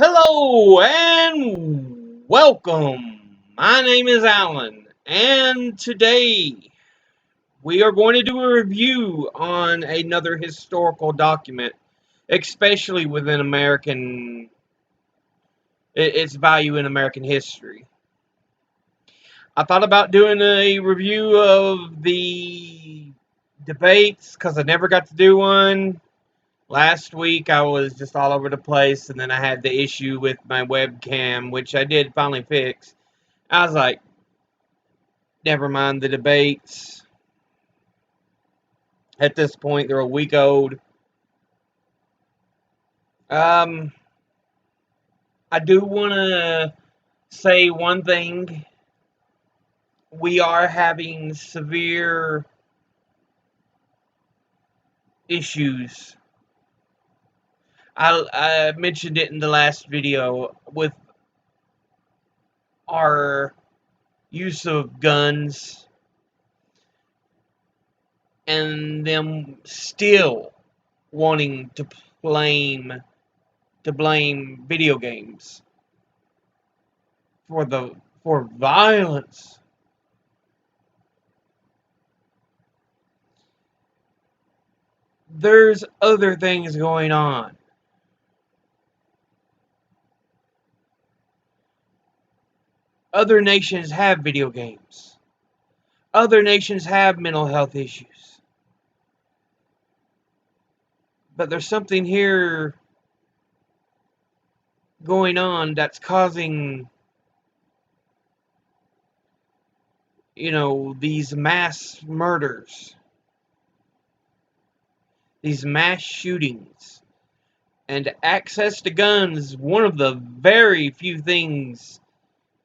Hello and welcome. My name is Alan, and today we are going to do a review on another historical document, especially within its value in American history. I thought about doing a review of the debates because I never got to do one. Last week I was just all over the place, and then I had the issue with my webcam, which I did finally fix. I was like, never mind the debates. At this point, they're a week old. Um, I do want to say one thing. We are having severe issues. I mentioned it in the last video with our use of guns and them still wanting to blame video games for violence. There's other things going on. Other nations have video games. Other nations have mental health issues. But there's something here going on that's causing, these mass murders, these mass shootings. And access to guns, one of the very few things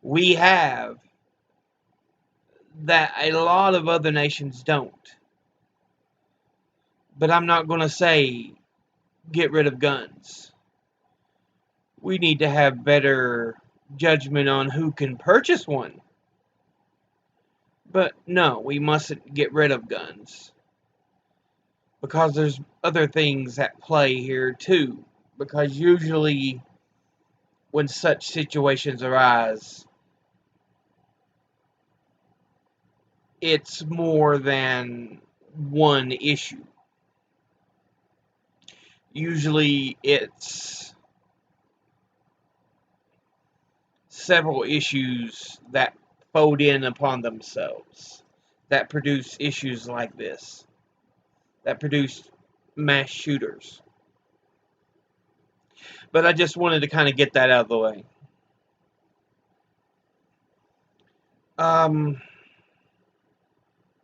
we have that a lot of other nations don't. But I'm not going to say get rid of guns. We need to have better judgment on who can purchase one. But no, we mustn't get rid of guns. Because there's other things at play here too. Because usually when such situations arise, it's more than one issue. Usually it's several issues that fold in upon themselves that produce issues like this, that produce mass shooters. But I just wanted to kind of get that out of the way.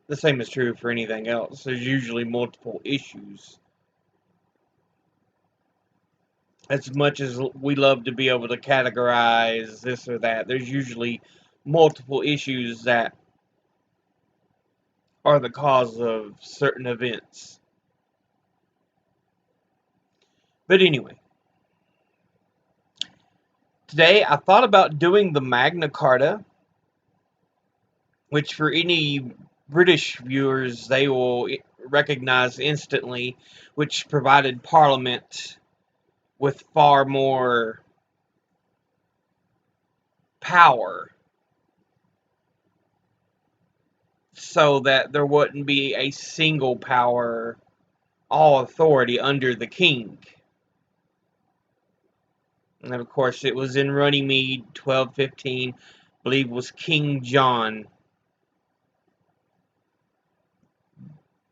The same is true for anything else. There's usually multiple issues. As much as we love to be able to categorize this or that, there's usually multiple issues that are the cause of certain events. But anyway, today I thought about doing the Magna Carta, which for any British viewers they will recognize instantly, which provided Parliament with far more power so that there wouldn't be a single power, all authority under the king. And of course it was in Runnymede, 1215, I believe it was King John.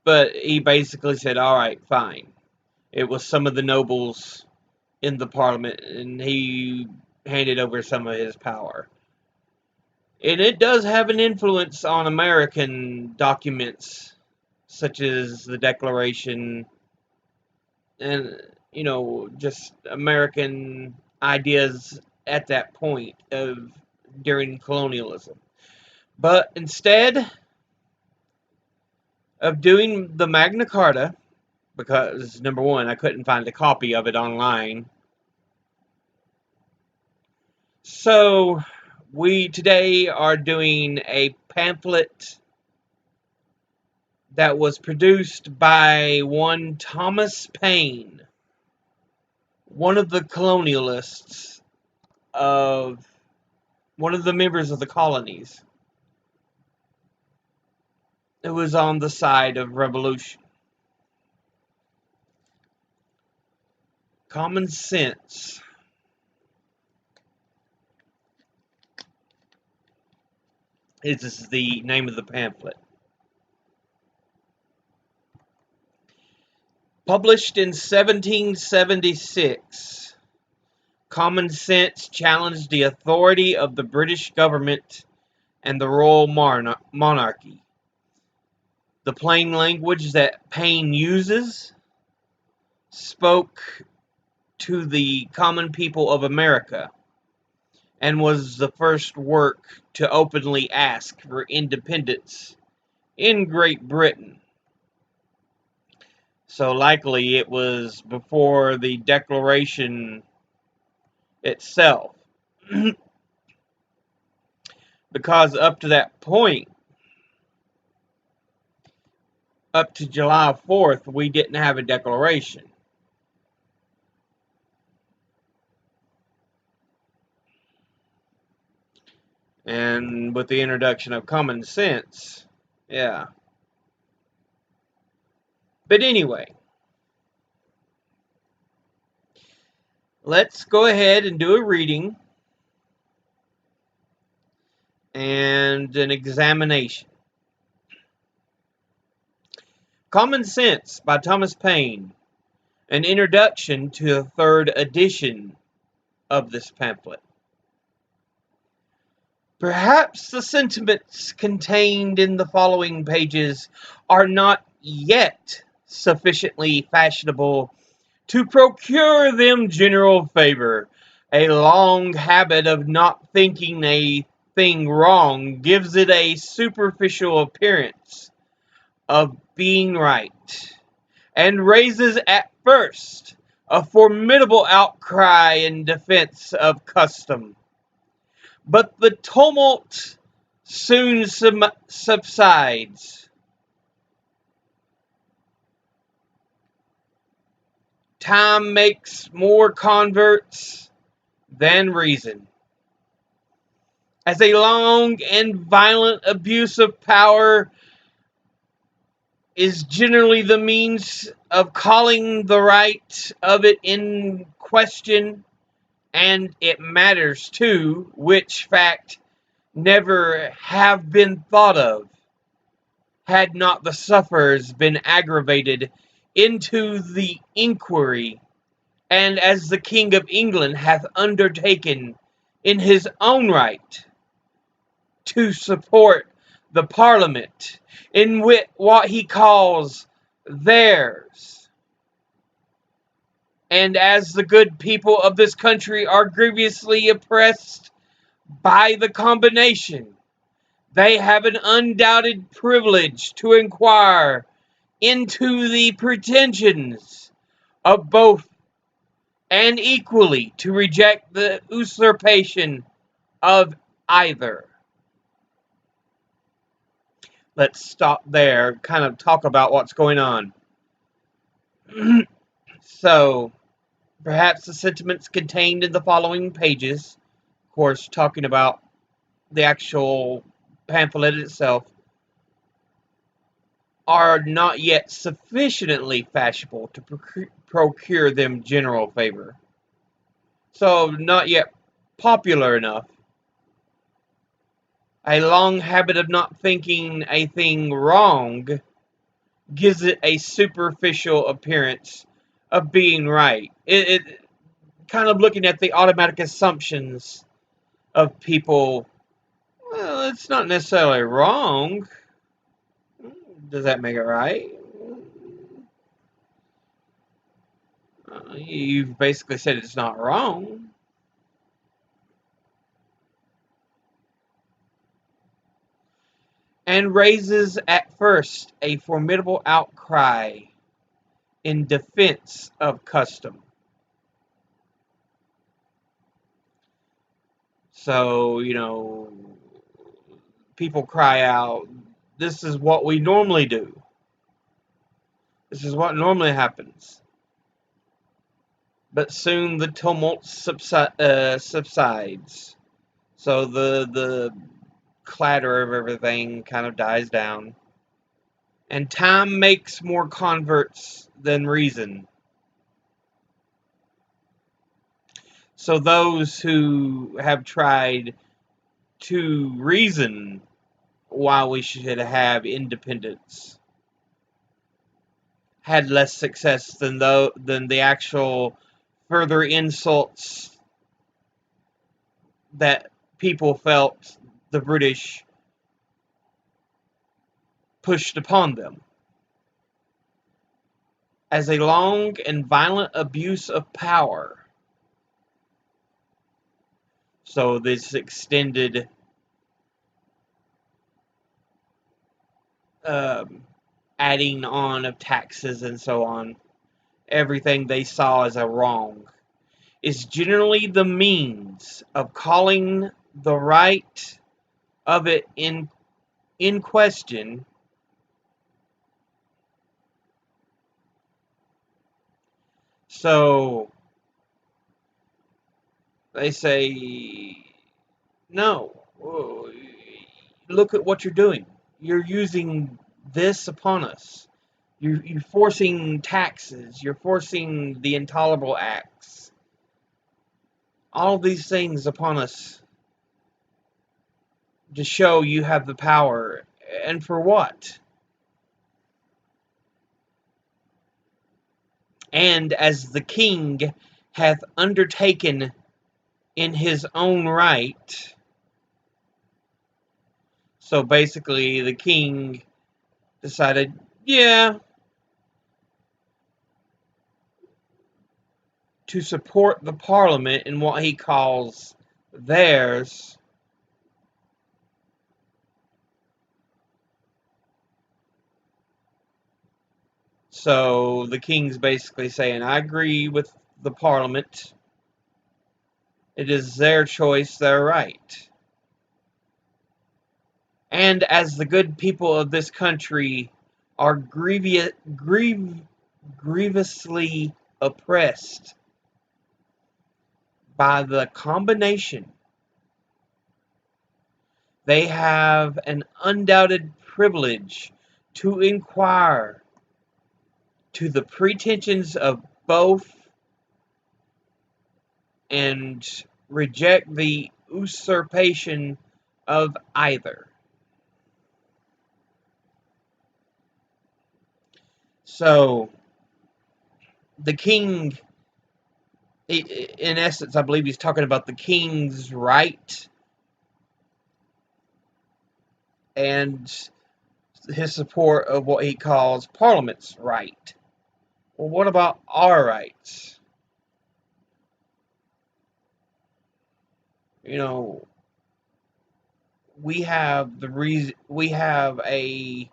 But he basically said, alright, fine. It was some of the nobles in the Parliament, and he handed over some of his power. And it does have an influence on American documents, such as the Declaration, and, just American ideas at that point of during colonialism. But instead of doing the Magna Carta, because, number one, I couldn't find a copy of it online, so we today are doing a pamphlet that was produced by one Thomas Paine, one of the colonialists of one of the members of the colonies who was on the side of revolution. Common Sense. Is the name of the pamphlet. Published in 1776, Common Sense challenged the authority of the British government and the royal monarchy. The plain language that Paine uses spoke to the common people of America and was the first work to openly ask for independence in Great Britain. So likely it was before the Declaration itself. Because up to that point, up to July 4th, we didn't have a declaration. And with the introduction of common sense, yeah. But anyway, let's go ahead and do a reading and an examination. Common Sense by Thomas Paine, an introduction to the third edition of this pamphlet. Perhaps the sentiments contained in the following pages are not yet sufficiently fashionable to procure them general favor. A long habit of not thinking a thing wrong gives it a superficial appearance of being right, and raises at first a formidable outcry in defense of custom. But the tumult soon subsides. Time makes more converts than reason. As a long and violent abuse of power is generally the means of calling the right of it in question, and it matters too, which fact never have been thought of, had not the sufferers been aggravated into the inquiry, and as the King of England hath undertaken in his own right to support the Parliament in what he calls theirs, and as the good people of this country are grievously oppressed by the combination, they have an undoubted privilege to inquire into the pretensions of both, and equally to reject the usurpation of either. Let's stop there, kind of talk about what's going on. So, perhaps the sentiments contained in the following pages, of course, talking about the actual pamphlet itself, are not yet sufficiently fashionable to procure them general favor. So, not yet popular enough. A long habit of not thinking a thing wrong gives it a superficial appearance of being right. It kind of looking at the automatic assumptions of people. Well, it's not necessarily wrong. Does that make it right? You've basically said it's not wrong. And raises at first a formidable outcry in defense of custom. So, people cry out, this is what we normally do. This is what normally happens. but soon the tumult subsides. So the clatter of everything kind of dies down. And time makes more converts than reason. So those who have tried to reason why we should have independence had less success than the actual further insults that people felt the British pushed upon them. As a long and violent abuse of power. So this extended adding on of taxes and so on, everything they saw as a wrong, is generally the means of calling the right of it in question. So they say, no, look at what you're doing. You're using this upon us. You're forcing taxes. You're forcing the intolerable acts. All these things upon us to show you have the power. And for what? And as the king hath undertaken in his own right. So basically the king decided, yeah, to support the parliament in what he calls theirs. So the king's basically saying, I agree with the parliament. It is their choice, their right. And as the good people of this country are grievously oppressed by the combination, they have an undoubted privilege to inquire to the pretensions of both and reject the usurpation of either. So, the king, in essence, I believe he's talking about the king's right and his support of what he calls Parliament's right. Well, what about our rights? You know, we have a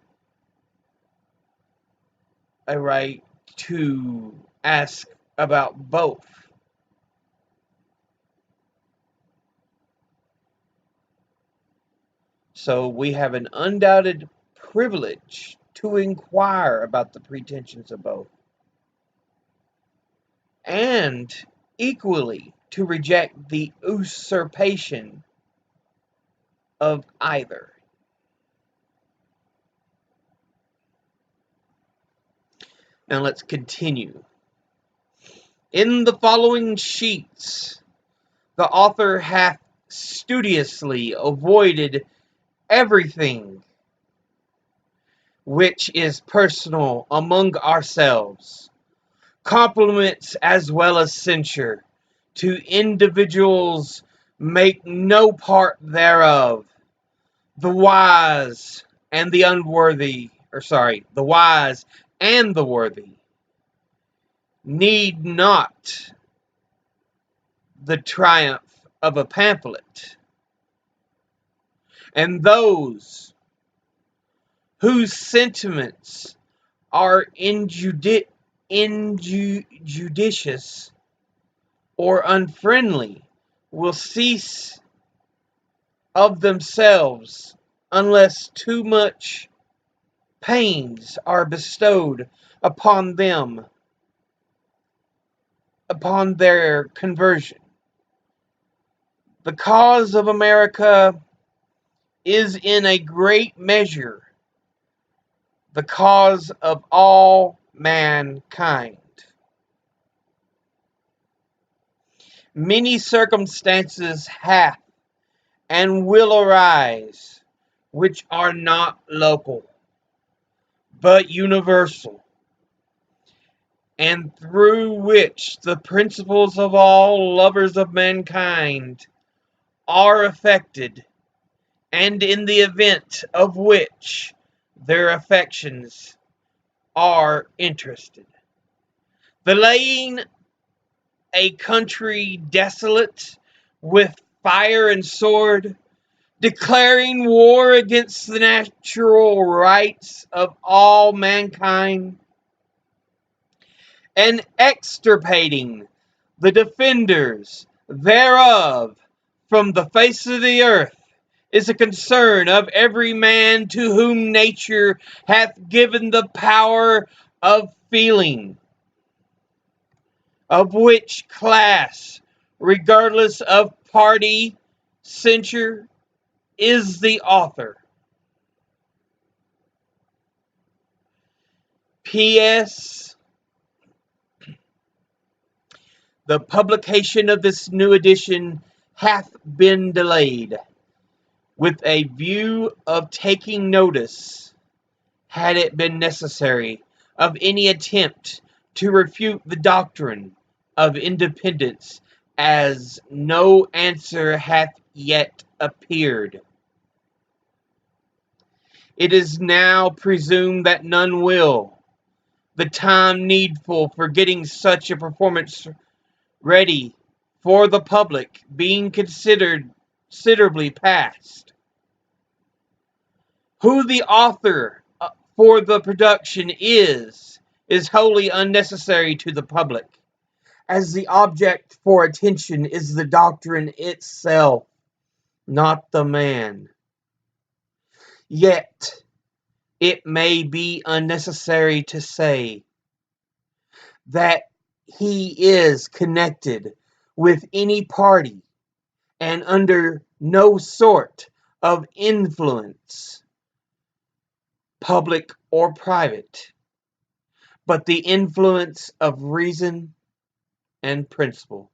right to ask about both. So we have an undoubted privilege to inquire about the pretensions of both. And equally to reject the usurpation of either. Now let's continue. In the following sheets, the author hath studiously avoided everything which is personal among ourselves, compliments as well as censure to individuals make no part thereof. The wise and the unworthy, the wise and the worthy need not the triumph of a pamphlet, and those whose sentiments are injudicious or unfriendly will cease of themselves unless too much pains are bestowed upon them upon their conversion. The cause of America is in a great measure the cause of all mankind. Many circumstances hath and will arise which are not local, but universal, and through which the principles of all lovers of mankind are affected, and in the event of which their affections are interested. The laying a country desolate with fire and sword, declaring war against the natural rights of all mankind, and extirpating the defenders thereof from the face of the earth, is a concern of every man to whom nature hath given the power of feeling, of which class, regardless of party censure, is the author. P.S. The publication of this new edition hath been delayed, with a view of taking notice, had it been necessary, of any attempt to refute the doctrine of independence, as no answer hath yet appeared. It is now presumed that none will, the time needful for getting such a performance ready for the public being considerably past. Who the author for the production is wholly unnecessary to the public, as the object for attention is the doctrine itself, not the man. Yet it may be unnecessary to say that he is connected with any party and under no sort of influence, public or private, but the influence of reason and principle.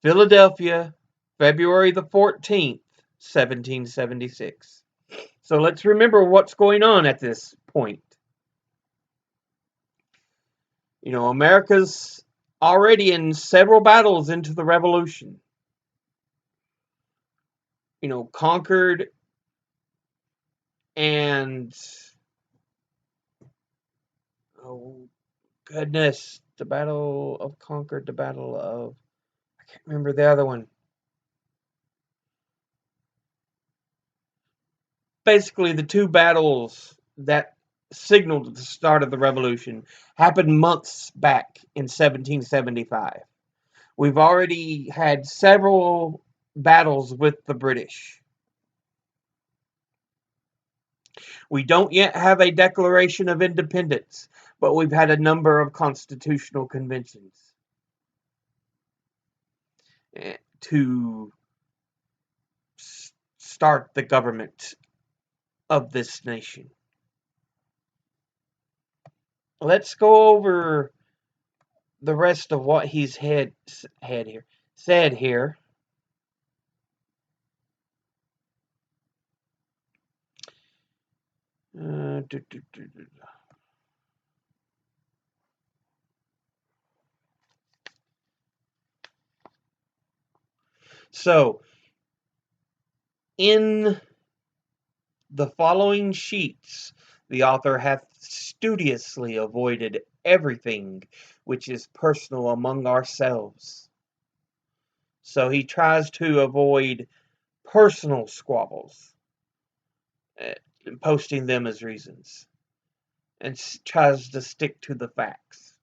Philadelphia, February the 14th, 1776. So let's remember what's going on at this point. America's already in several battles into the Revolution. Conquered and, oh goodness, the Battle of Concord, the Battle of, I can't remember the other one. Basically, the two battles that signaled the start of the Revolution happened months back in 1775. We've already had several battles with the British. We don't yet have a Declaration of Independence, but we've had a number of constitutional conventions to start the government of this nation. Let's go over the rest of what he's said here. So, in the following sheets, the author hath studiously avoided everything which is personal among ourselves. So he tries to avoid personal squabbles, posting them as reasons, and tries to stick to the facts.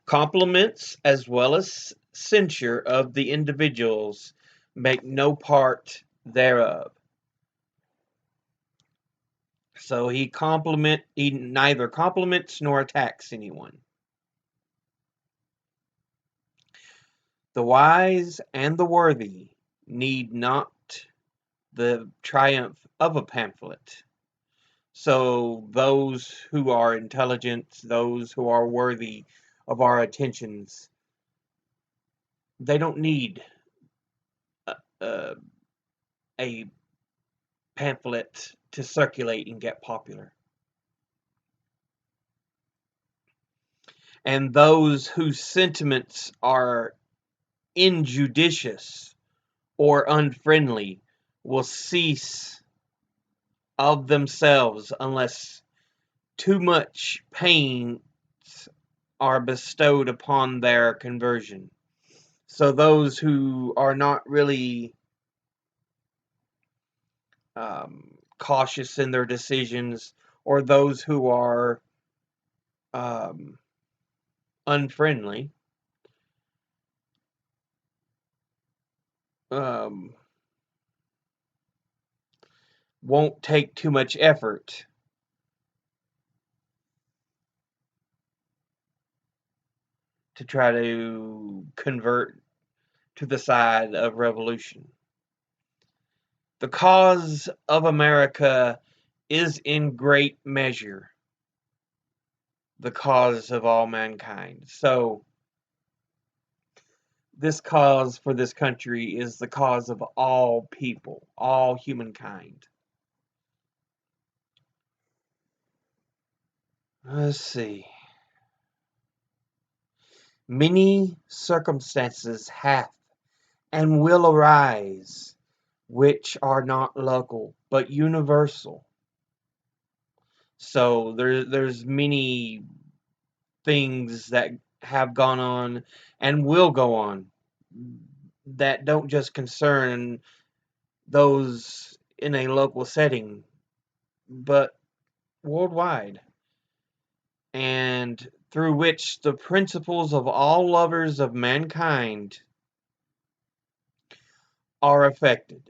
Compliments as well as censure of the individuals make no part thereof. So he neither compliments nor attacks anyone. The wise and the worthy need not the triumph of a pamphlet. So those who are intelligent, those who are worthy of our attentions, they don't need a, a pamphlet to circulate and get popular. And those whose sentiments are injudicious or unfriendly will cease of themselves unless too much pains are bestowed upon their conversion. So those who are not really cautious in their decisions, or those who are unfriendly, won't take too much effort to try to convert to the side of revolution. The cause of America is in great measure the cause of all mankind. So this cause for this country is the cause of all people, all humankind. Let's see. Many circumstances hath and will arise which are not local but universal. So there's many things that have gone on and will go on that don't just concern those in a local setting, but worldwide, and through which the principles of all lovers of mankind are affected.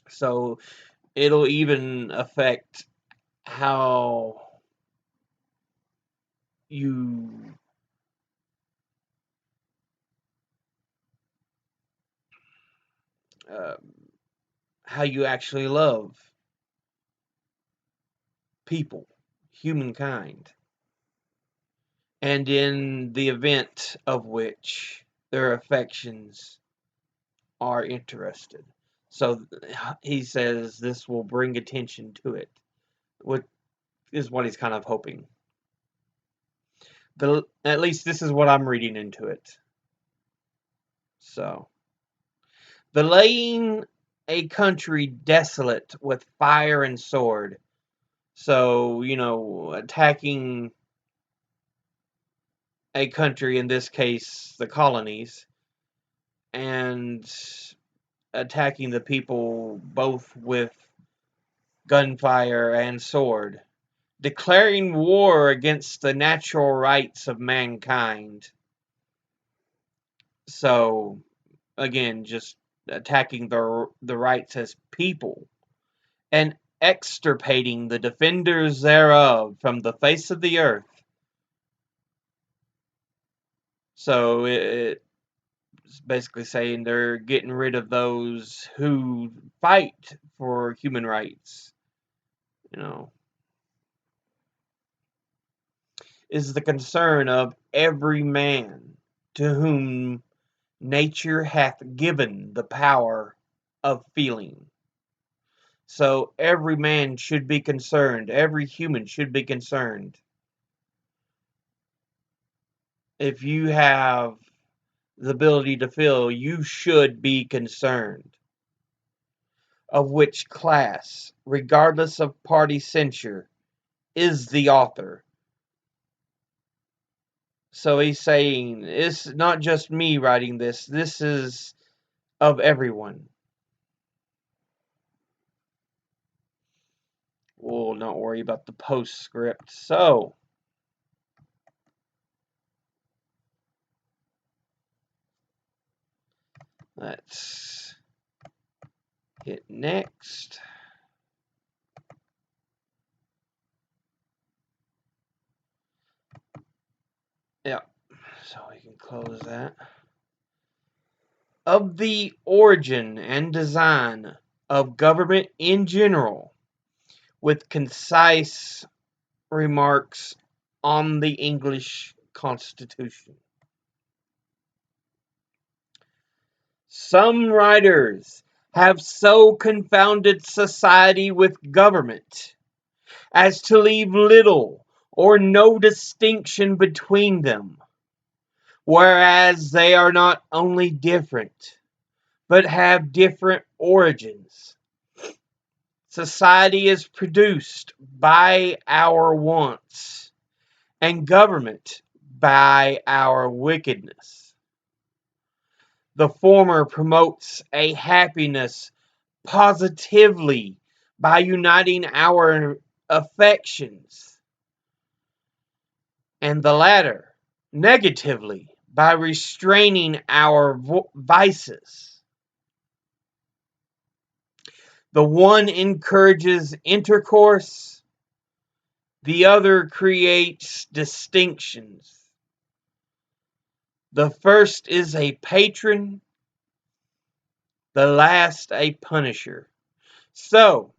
So it'll even affect how you uh, how you actually love people, humankind, and in the event of which their affections are interested. So he says this will bring attention to it, what is what he's kind of hoping. At least this is what I'm reading into it. So, the laying a country desolate with fire and sword. So, attacking a country, in this case, the colonies, and attacking the people both with gunfire and sword. Declaring war against the natural rights of mankind. So, again, just attacking the rights as people, and extirpating the defenders thereof from the face of the earth. So it's basically saying they're getting rid of those who fight for human rights. Is the concern of every man to whom nature hath given the power of feeling. So every man should be concerned. Every human should be concerned. If you have the ability to feel, you should be concerned. Of which class, regardless of party censure, is the author. So he's saying, it's not just me writing this. This is of everyone. We'll not worry about the postscript. So, let's Hit next. Yeah, so we can close that. Of the origin and design of government in general, with concise remarks on the English Constitution. Some writers have so confounded society with government as to leave little or no distinction between them, whereas they are not only different, but have different origins. Society is produced by our wants, and government by our wickedness. The former promotes a happiness positively by uniting our affections, and the latter negatively by restraining our vices. The one encourages intercourse, the other creates distinctions. The first is a patron, the last a punisher. So,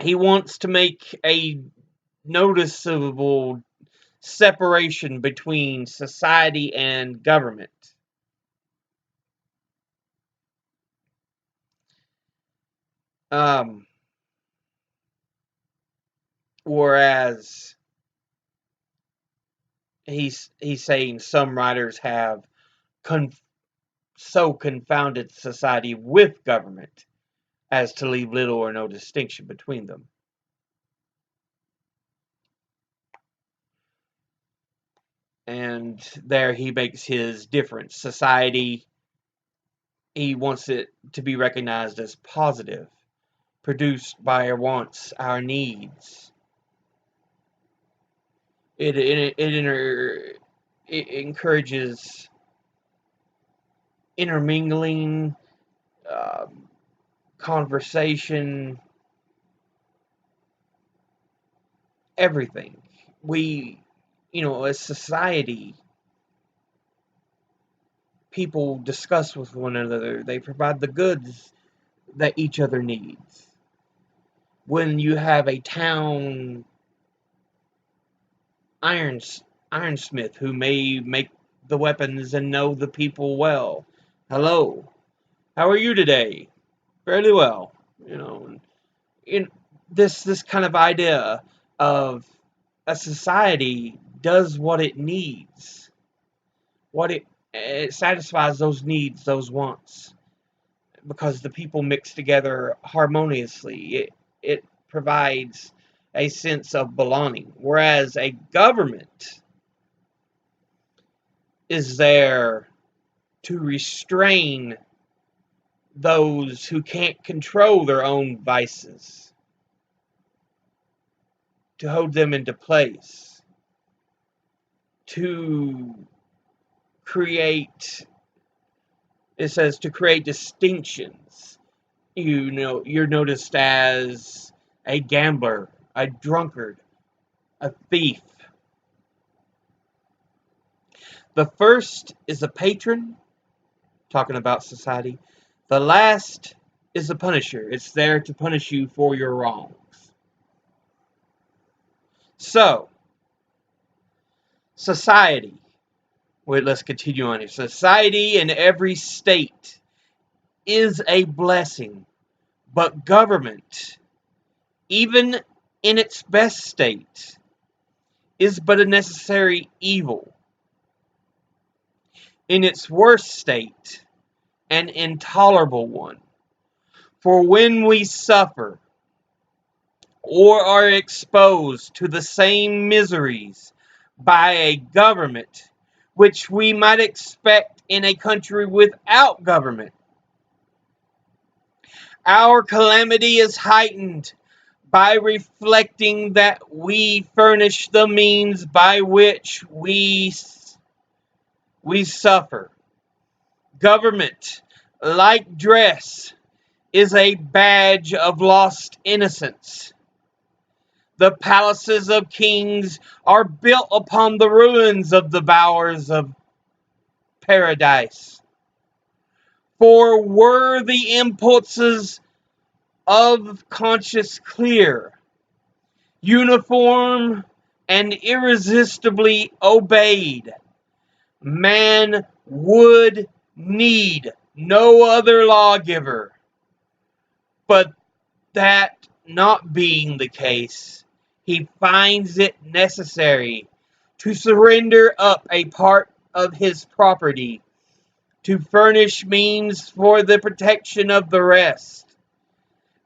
he wants to make a noticeable separation between society and government. Whereas he's saying some writers have so confounded society with government as to leave little or no distinction between them. And there he makes his difference. Society, he wants it to be recognized as positive, produced by our wants, our needs. It encourages intermingling, conversation, everything. As society, people discuss with one another. They provide the goods that each other needs. When you have a town ironsmith who may make the weapons and know the people well. Hello, how are you today? Fairly well. In this kind of idea of a society does what it needs, it satisfies those needs, those wants, because the people mix together harmoniously. It provides a sense of belonging, whereas a government is there to restrain those who can't control their own vices, to hold them into place, to create, it says, to create distinctions. You're noticed as a gambler, a drunkard, a thief. The first is a patron, talking about society. The last is a punisher. It's there to punish you for your wrongs. So, society. Wait, let's continue on here. Society in every state is a blessing, but government, even in its best state, is but a necessary evil. In its worst state, an intolerable one. For when we suffer or are exposed to the same miseries by a government which we might expect in a country without government, our calamity is heightened by reflecting that we furnish the means by which we suffer. Government, like dress, is a badge of lost innocence. The palaces of kings are built upon the ruins of the bowers of paradise. For were the impulses of conscience clear, uniform, and irresistibly obeyed, man would need no other lawgiver. But that not being the case, he finds it necessary to surrender up a part of his property to furnish means for the protection of the rest.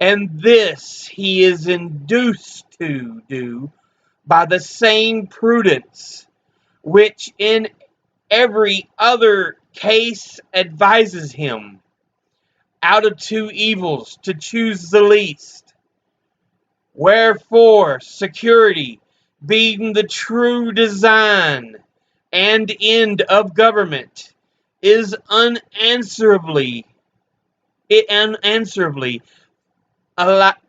And this he is induced to do by the same prudence which in every other case advises him, out of two evils, to choose the least. Wherefore, security, being the true design and end of government, is unanswerably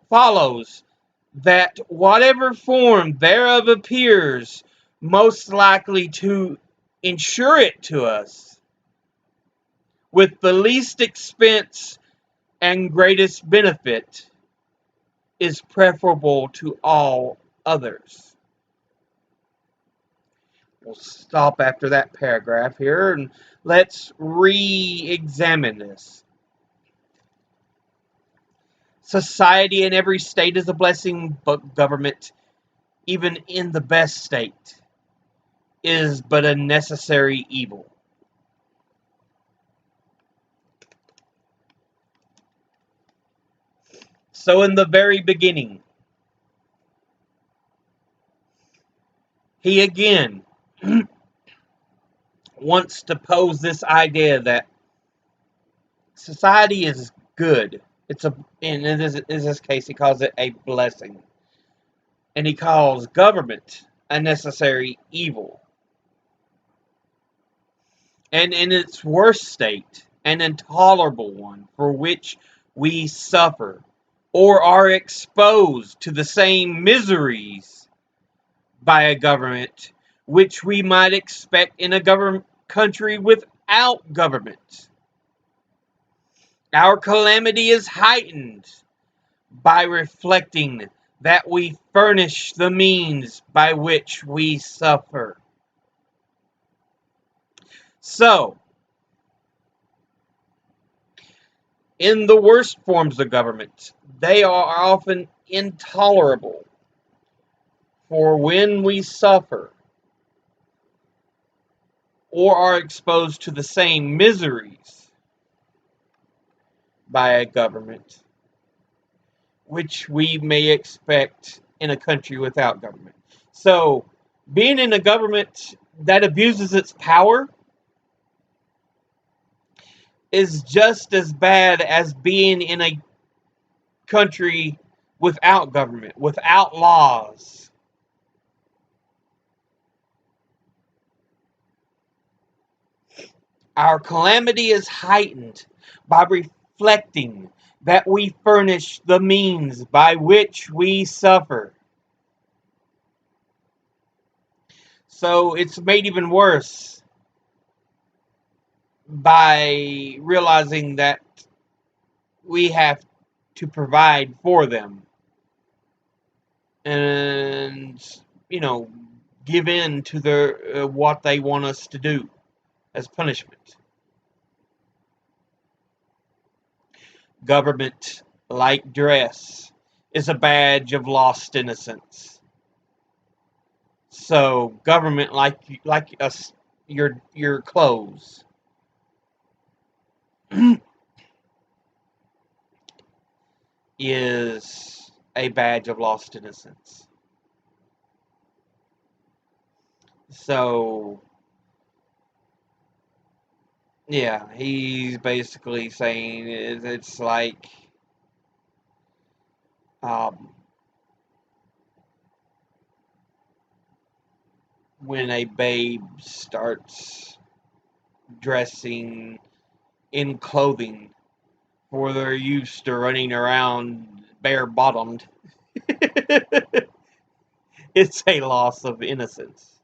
follows that whatever form thereof appears most likely to insure it to us, with the least expense and greatest benefit, is preferable to all others. We'll stop after that paragraph here and let's re-examine this. Society in every state is a blessing, but government, even in the best state, is but a necessary evil. So in the very beginning, he again wants to pose this idea that society is good. In this case, he calls it a blessing. And he calls government a necessary evil. And in its worst state, an intolerable one for which we suffer or are exposed to the same miseries by a government which we might expect in a country without government. Our calamity is heightened by reflecting that we furnish the means by which we suffer. So, in the worst forms of government, they are often intolerable. For when we suffer or are exposed to the same miseries by a government, which we may expect in a country without government. So, being in a government that abuses its power is just as bad as being in a country without government, without laws. Our calamity is heightened by reflecting that we furnish the means by which we suffer. So it's made even worse by realizing that we have to provide for them and, give in to their what they want us to do as punishment. Government, like dress, is a badge of lost innocence. So government, like us, your clothes, is a badge of lost innocence. So, yeah, he's basically saying it's like when a babe starts dressing in clothing for they're used to running around bare-bottomed. It's a loss of innocence.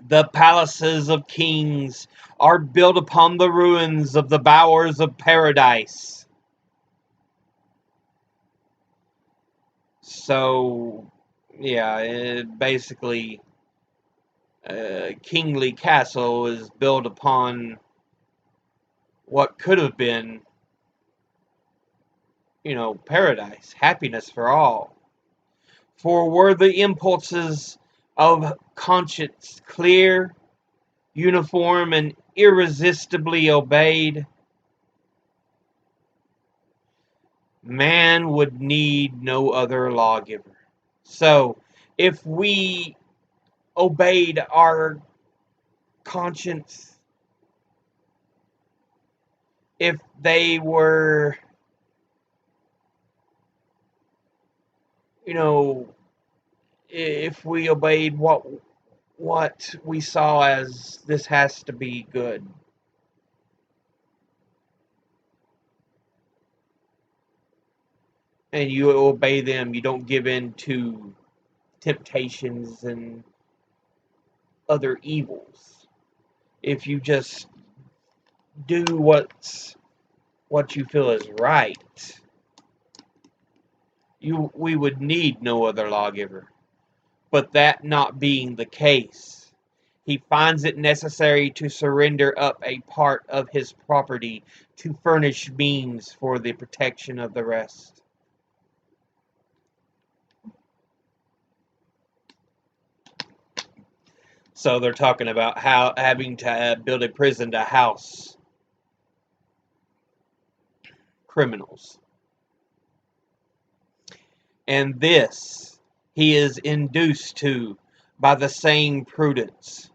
The palaces of kings are built upon the ruins of the bowers of paradise. So, yeah, basically, Kingly Castle is built upon what could have been, paradise, happiness for all. For were the impulses of conscience clear, uniform, and irresistibly obeyed, man would need no other lawgiver. So, if we obeyed our conscience, if they were, you know, if we obeyed what we saw as this has to be good, and you obey them, you don't give in to temptations and other evils. If you just do what you feel is right, we would need no other lawgiver. But that not being the case, he finds it necessary to surrender up a part of his property to furnish means for the protection of the rest. So they're talking about how having to build a prison to house criminals. And this he is induced to by the same prudence,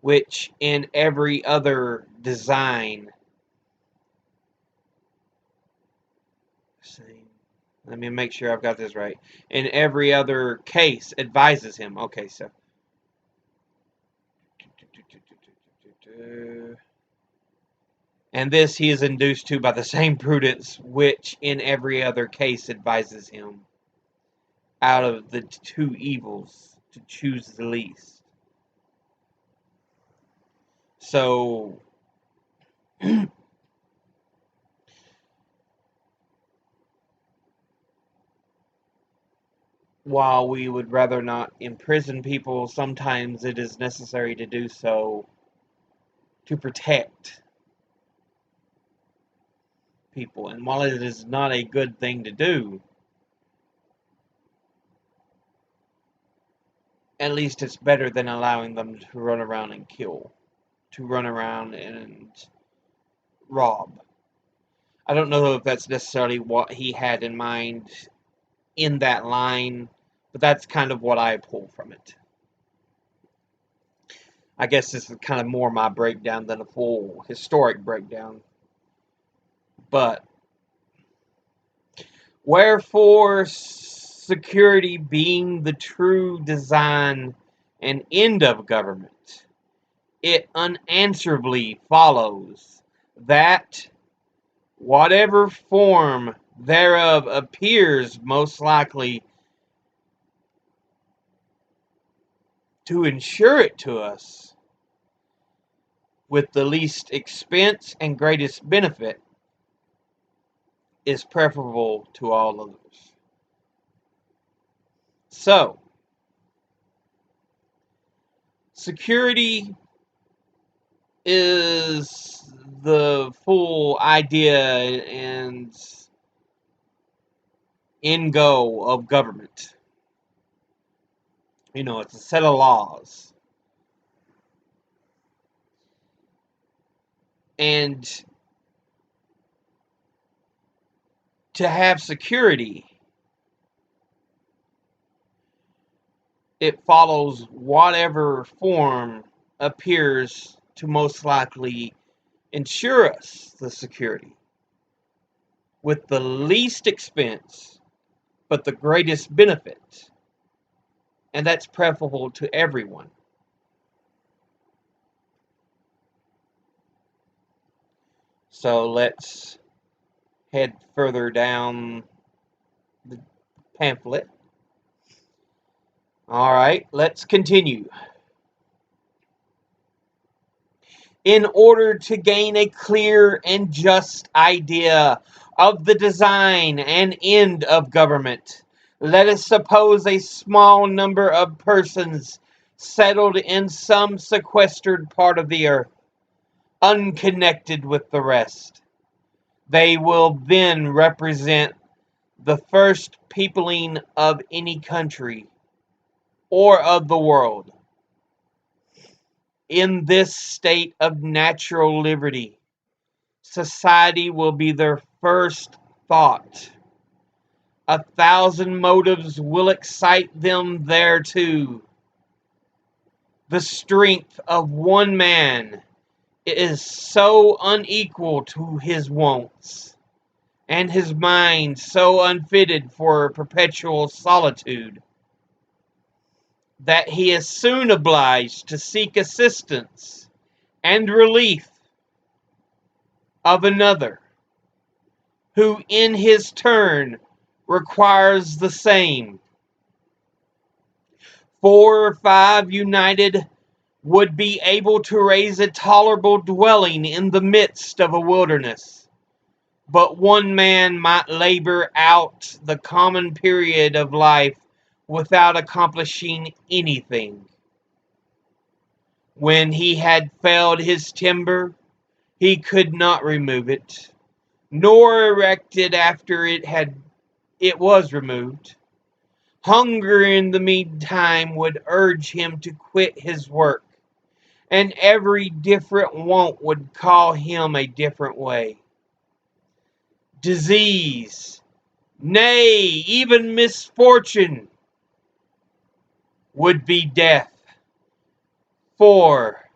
which in every other design, let me make sure I've got this right, in every other case advises him. Okay, so and this he is induced to by the same prudence which in every other case advises him, out of the two evils to choose the least. So, while we would rather not imprison people, sometimes it is necessary to do so to protect people. And while it is not a good thing to do, at least it's better than allowing them to run around and kill, to run around and rob. I don't know if that's necessarily what he had in mind in that line, but that's kind of what I pull from it. I guess this is kind of more my breakdown than a full historic breakdown. But wherefore, security being the true design and end of government, it unanswerably follows that whatever form thereof appears most likely to ensure it to us with the least expense and greatest benefit is preferable to all others. So, security is the full idea and end goal of government. It's a set of laws. And to have security, it follows whatever form appears to most likely ensure us the security with the least expense but the greatest benefit. And that's preferable to everyone. So let's head further down the pamphlet. All right, let's continue. In order to gain a clear and just idea of the design and end of government, let us suppose a small number of persons settled in some sequestered part of the earth, unconnected with the rest. They will then represent the first peopling of any country or of the world. In this state of natural liberty, society will be their first thought. 1,000 motives will excite them thereto. The strength of one man is so unequal to his wants, and his mind so unfitted for perpetual solitude, that he is soon obliged to seek assistance and relief of another, who in his turn requires the same. 4 or 5 united would be able to raise a tolerable dwelling in the midst of a wilderness, but one man might labor out the common period of life without accomplishing anything. When he had felled his timber, he could not remove it, nor erect it after it was removed. Hunger in the meantime would urge him to quit his work, and every different want would call him a different way. Disease, nay, even misfortune, would be death. For,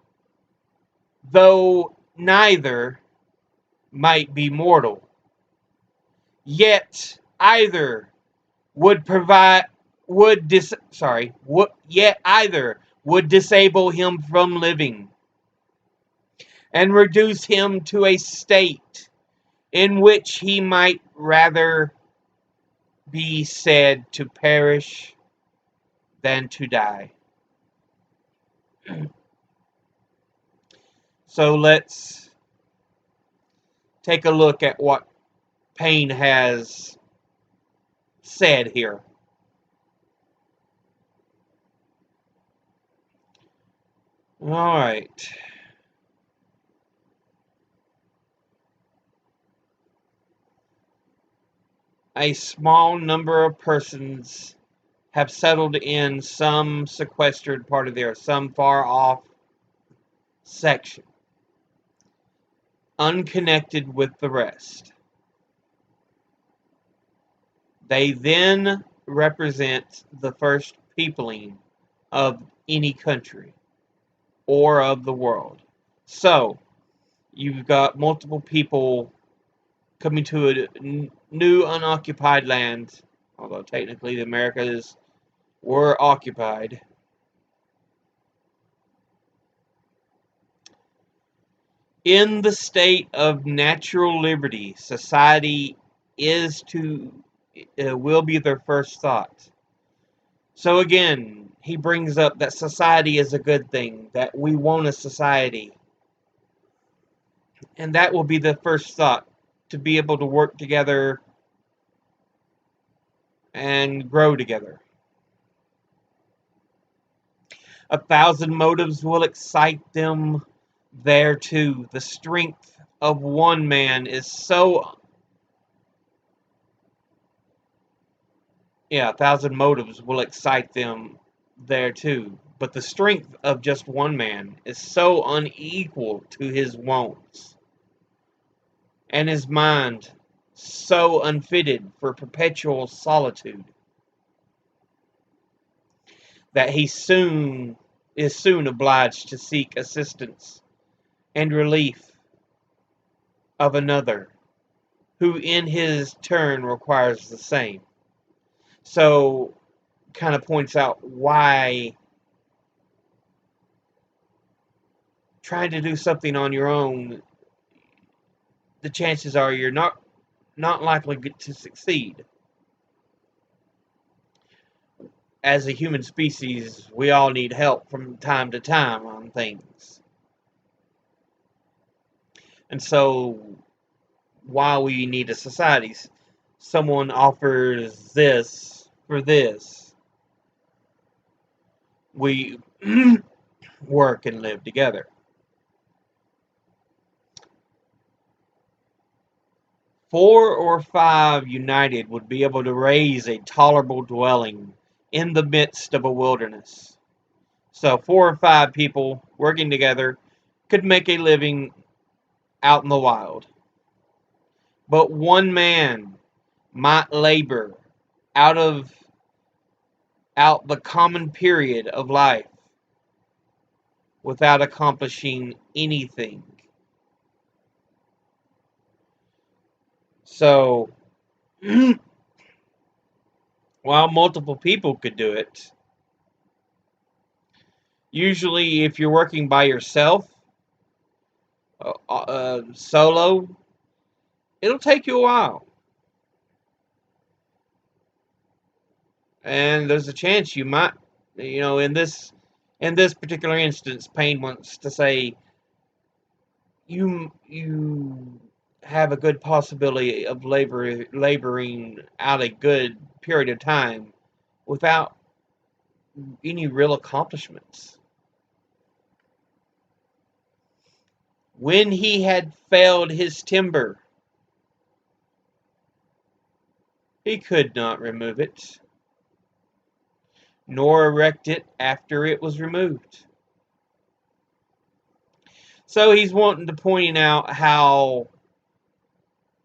though neither might be mortal, yet either would yet either would disable him from living, and reduce him to a state in which he might rather be said to perish than to die. So let's take a look at what Paine has said here. All right. A small number of persons have settled in some sequestered part of the earth, some far off section, unconnected with the rest. They then represent the first peopling of any country or of the world. So, you've got multiple people coming to a new unoccupied land, although technically the Americas were occupied. In the state of natural liberty, society will be their first thought. So again, he brings up that society is a good thing, that we want a society. And that will be the first thought, to be able to work together and grow together. 1,000 motives will excite them thereto. The strength of one man is so... 1,000 motives will excite them thereto. But the strength of just one man is so unequal to his wants, and his mind so unfitted for perpetual solitude, that he is soon obliged to seek assistance and relief of another, who in his turn requires the same. So, kind of points out why trying to do something on your own the chances are you're not likely to succeed. As a human species, we all need help from time to time on things. And so, while we need a society, someone offers this for this. We work and live together. 4 or 5 united would be able to raise a tolerable dwelling in the midst of a wilderness. So 4 or 5 people working together could make a living out in the wild. But one man might labor out the common period of life without accomplishing anything. So, while multiple people could do it, usually if you're working by yourself, solo, it'll take you a while. And there's a chance you might, in this particular instance, Paine wants to say you have a good possibility of laboring out a good period of time without any real accomplishments. When he had felled his timber, he could not remove it, nor erect it after it was removed. So he's wanting to point out how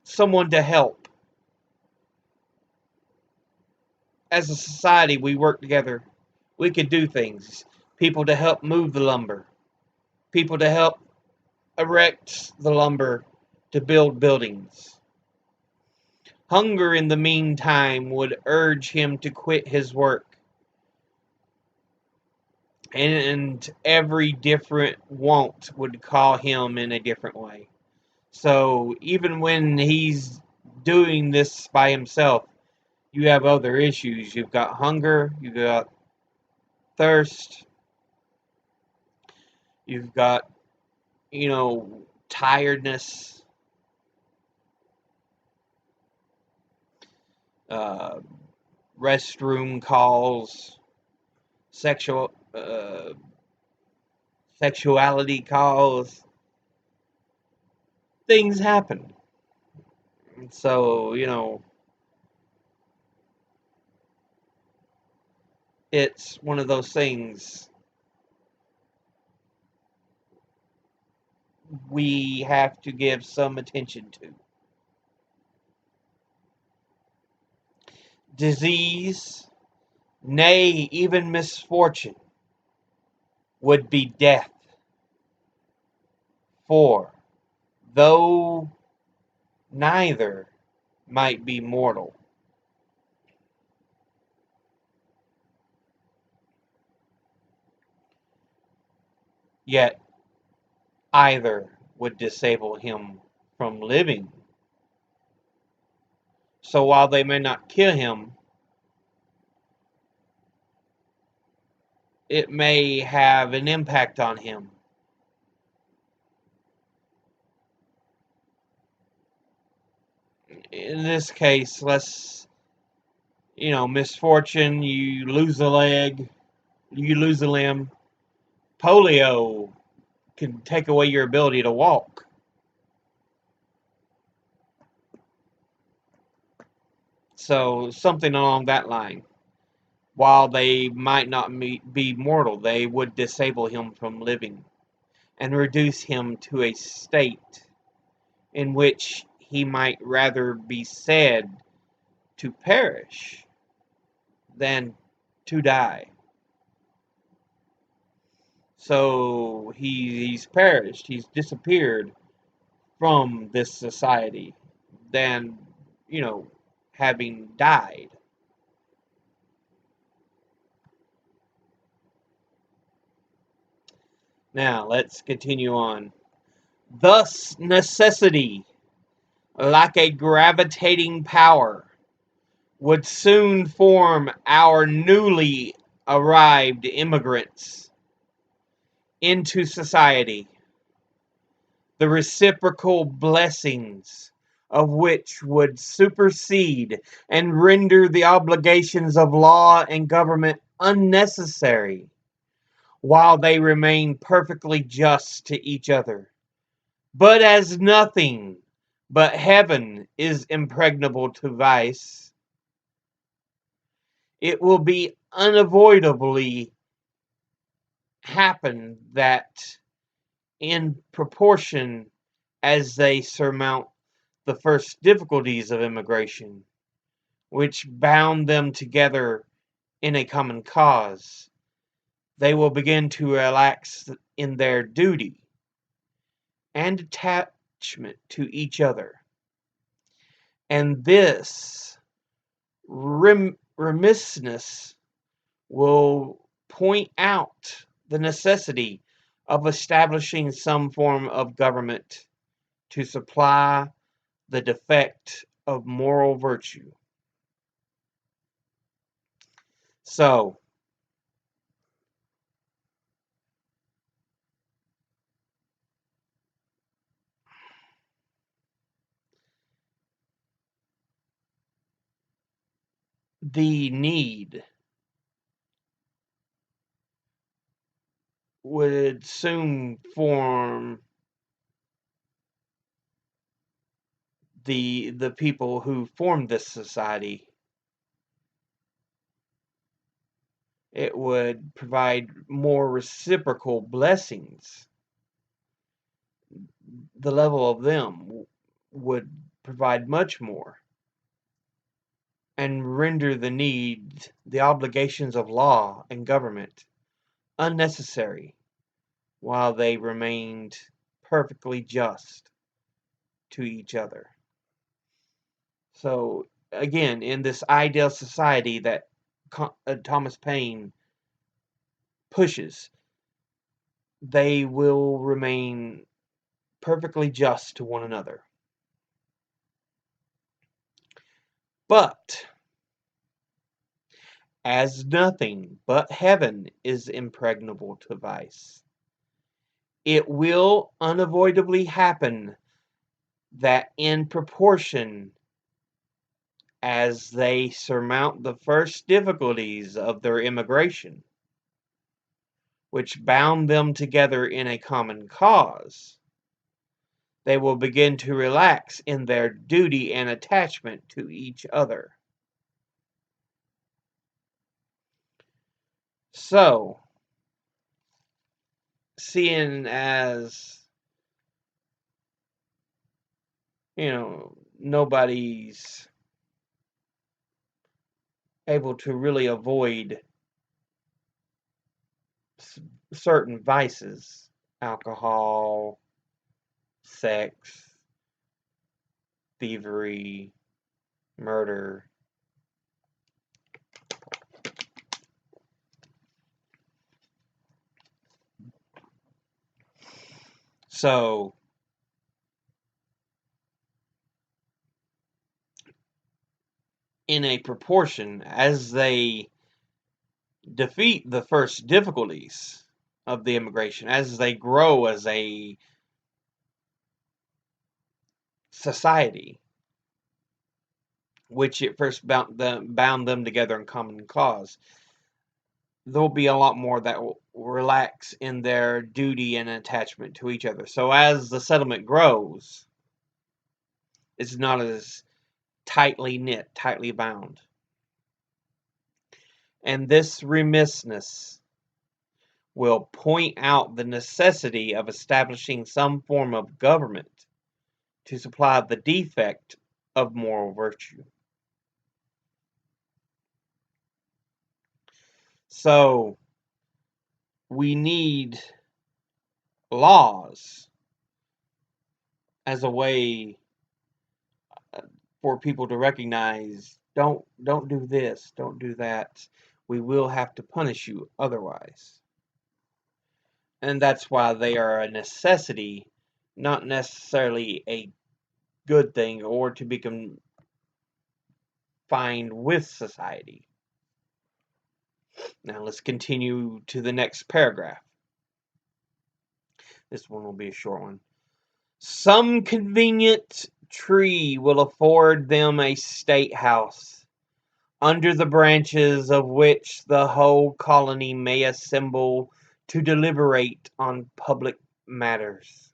someone to help. As a society, we work together. We could do things. People to help move the lumber. People to help erect the lumber to build buildings. Hunger, in the meantime, would urge him to quit his work. And every different want would call him in a different way. So even when he's doing this by himself, you have other issues. You've got hunger, you've got thirst, you've got, tiredness, uh, restroom calls, sexuality calls. Things happen. And so, it's one of those things we have to give some attention to. Disease, nay, even misfortune, would be death. For, though neither might be mortal, yet either would disable him from living. So while they may not kill him, it may have an impact on him. In this case, misfortune, you lose a leg, you lose a limb. Polio can take away your ability to walk. So something along that line. While they might not be mortal, they would disable him from living and reduce him to a state in which he might rather be said to perish than to die. So he's perished, he's disappeared from this society than, having died. Now, let's continue on. Thus, necessity like a gravitating power, would soon form our newly arrived immigrants into society, the reciprocal blessings of which would supersede and render the obligations of law and government unnecessary, while they remain perfectly just to each other. But as nothing but heaven is impregnable to vice, it will be unavoidably happen that in proportion as they surmount the first difficulties of immigration, which bound them together in a common cause, they will begin to relax in their duty and attachment to each other. And this remissness will point out the necessity of establishing some form of government to supply the defect of moral virtue. So, the need would soon form the people who formed this society. It would provide more reciprocal blessings. The level of them would provide much more and render the obligations of law and government unnecessary, while they remained perfectly just to each other. So, again, in this ideal society that Thomas Paine pushes, they will remain perfectly just to one another. But, as nothing but heaven is impregnable to vice, it will unavoidably happen that in proportion as they surmount the first difficulties of their immigration, which bound them together in a common cause, they will begin to relax in their duty and attachment to each other. So, seeing as, nobody's able to really avoid certain vices, alcohol, sex, thievery, murder. So, in a proportion, as they defeat the first difficulties of the immigration, as they grow as a society, which at first bound them together in common cause, there'll be a lot more that will relax in their duty and attachment to each other. So as the settlement grows, it's not as tightly knit, tightly bound. And this remissness will point out the necessity of establishing some form of government to supply the defect of moral virtue. So, we need laws as a way for people to recognize, don't do this, don't do that. We will have to punish you otherwise. And that's why they are a necessity, not necessarily a good thing or to be confined with society. Now let's continue to the next paragraph. This one will be a short one. Some convenient tree will afford them a state house, under the branches of which the whole colony may assemble to deliberate on public matters.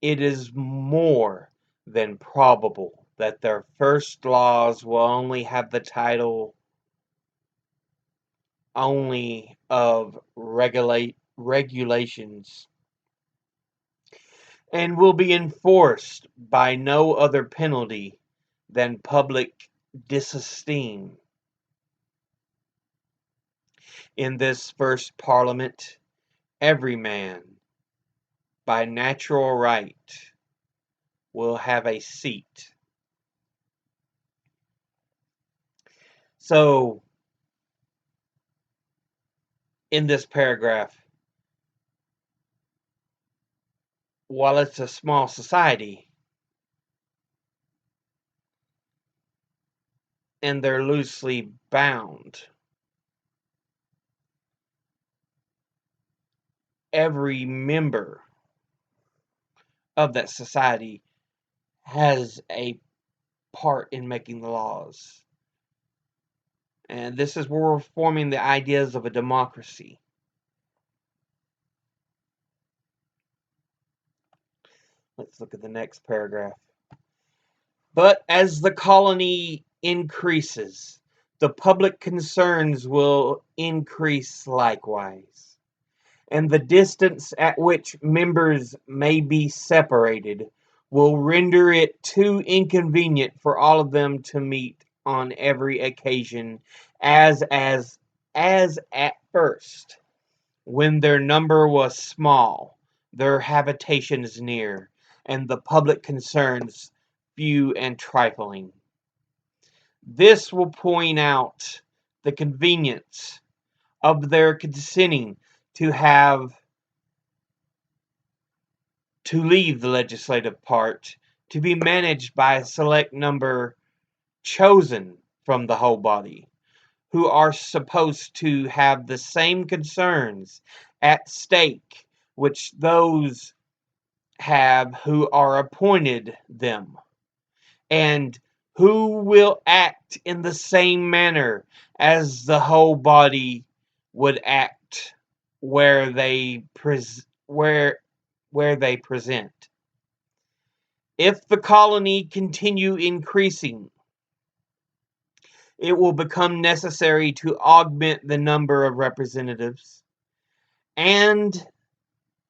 It is more than probable that their first laws will only have the title only of regulations, and will be enforced by no other penalty than public disesteem. In this first Parliament, every man, by natural right, will have a seat. So, in this paragraph, while it's a small society, and they're loosely bound, every member of that society has a part in making the laws. And this is where we're forming the ideas of a democracy. Let's look at the next paragraph. But as the colony increases, the public concerns will increase likewise, and the distance at which members may be separated will render it too inconvenient for all of them to meet on every occasion, as at first, when their number was small, their habitations near, and the public concerns few and trifling. This will point out the convenience of their consenting to leave the legislative part to be managed by a select number chosen from the whole body, who are supposed to have the same concerns at stake which those have who are appointed them, and who will act in the same manner as the whole body would act where they present. If the colony continue increasing, it will become necessary to augment the number of representatives, and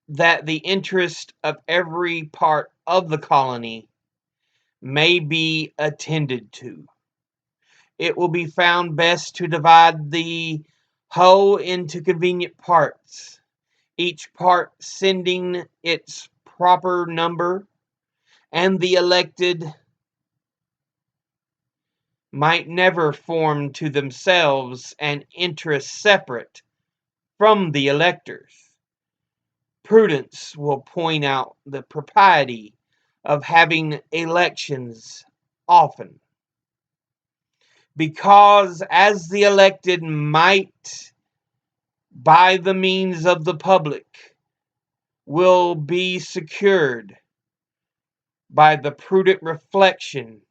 that the interest of every part of the colony may be attended to. It will be found best to divide the whole into convenient parts, each part sending its proper number, and the elected might never form to themselves an interest separate from the electors. Prudence will point out the propriety of having elections often, because as the elected might, by the means of the public, will be secured by the prudent reflection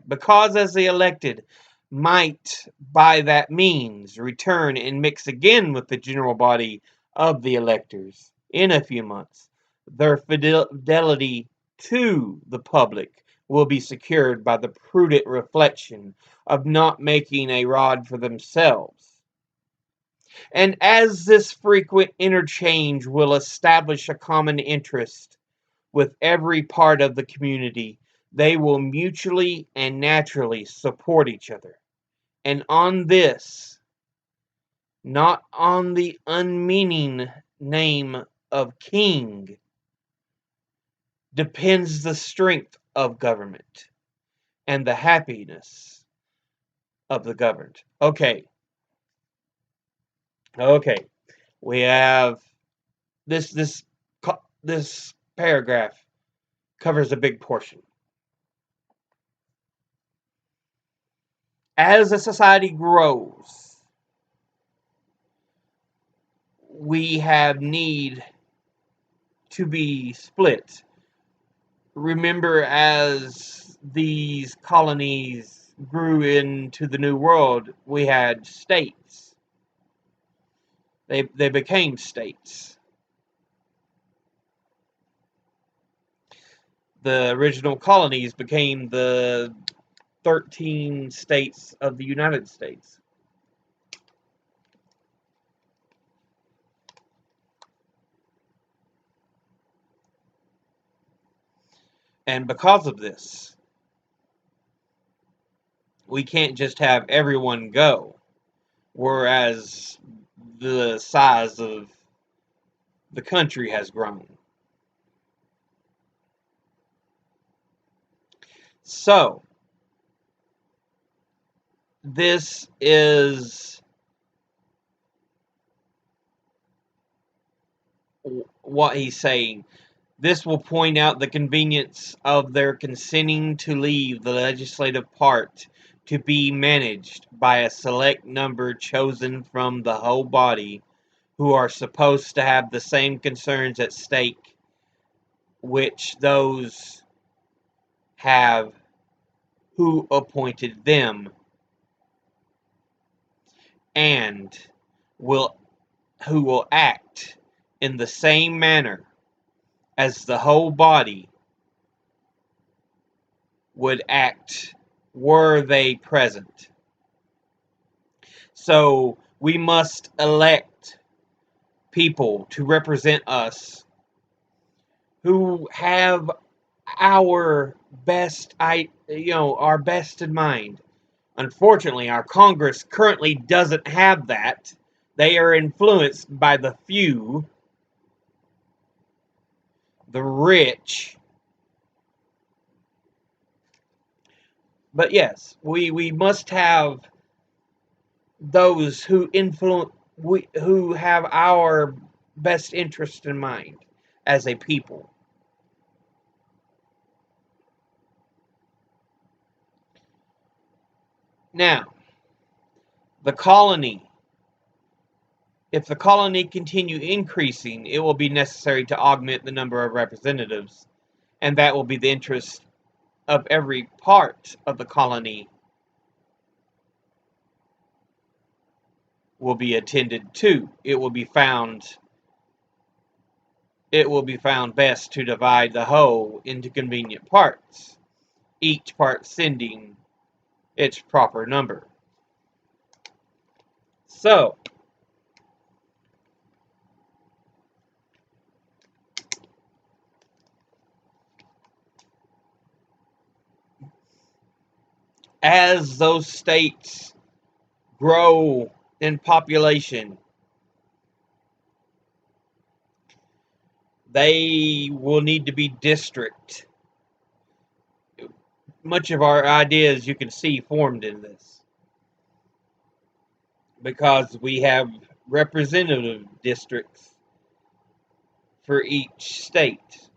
because as the elected might by that means return and mix again with the general body of the electors in a few months, their fidelity to the public will be secured by the prudent reflection of not making a rod for themselves. And as this frequent interchange will establish a common interest with every part of the community, they will mutually and naturally support each other. And on this, not on the unmeaning name of king, depends the strength of government and the happiness of the governed. Okay, Okay, we have this paragraph covers a big portion. As a society grows, we have need to be split. Remember, as these colonies grew into the New World, we had states. They became states. The original colonies became the 13 states of the United States. And because of this, we can't just have everyone go, whereas the size of the country has grown. So, this is what he's saying. This will point out the convenience of their consenting to leave the legislative part to be managed by a select number chosen from the whole body, who are supposed to have the same concerns at stake which those have who appointed them, and will who will act in the same manner as the whole body would act were they present. So we must elect people to represent us who have our our best in mind. Unfortunately, our Congress currently doesn't have that. They are influenced by the few, the rich. But yes, we must have those who who have our best interest in mind as a people. Now, the colony. If the colony continue increasing, it will be necessary to augment the number of representatives, and that will be the interest of every part of the colony will be attended to. It will be found best to divide the whole into convenient parts, each part sending its proper number. So, as those states grow in population, they will need to be district. Much of our ideas you can see formed in this because we have representative districts for each state.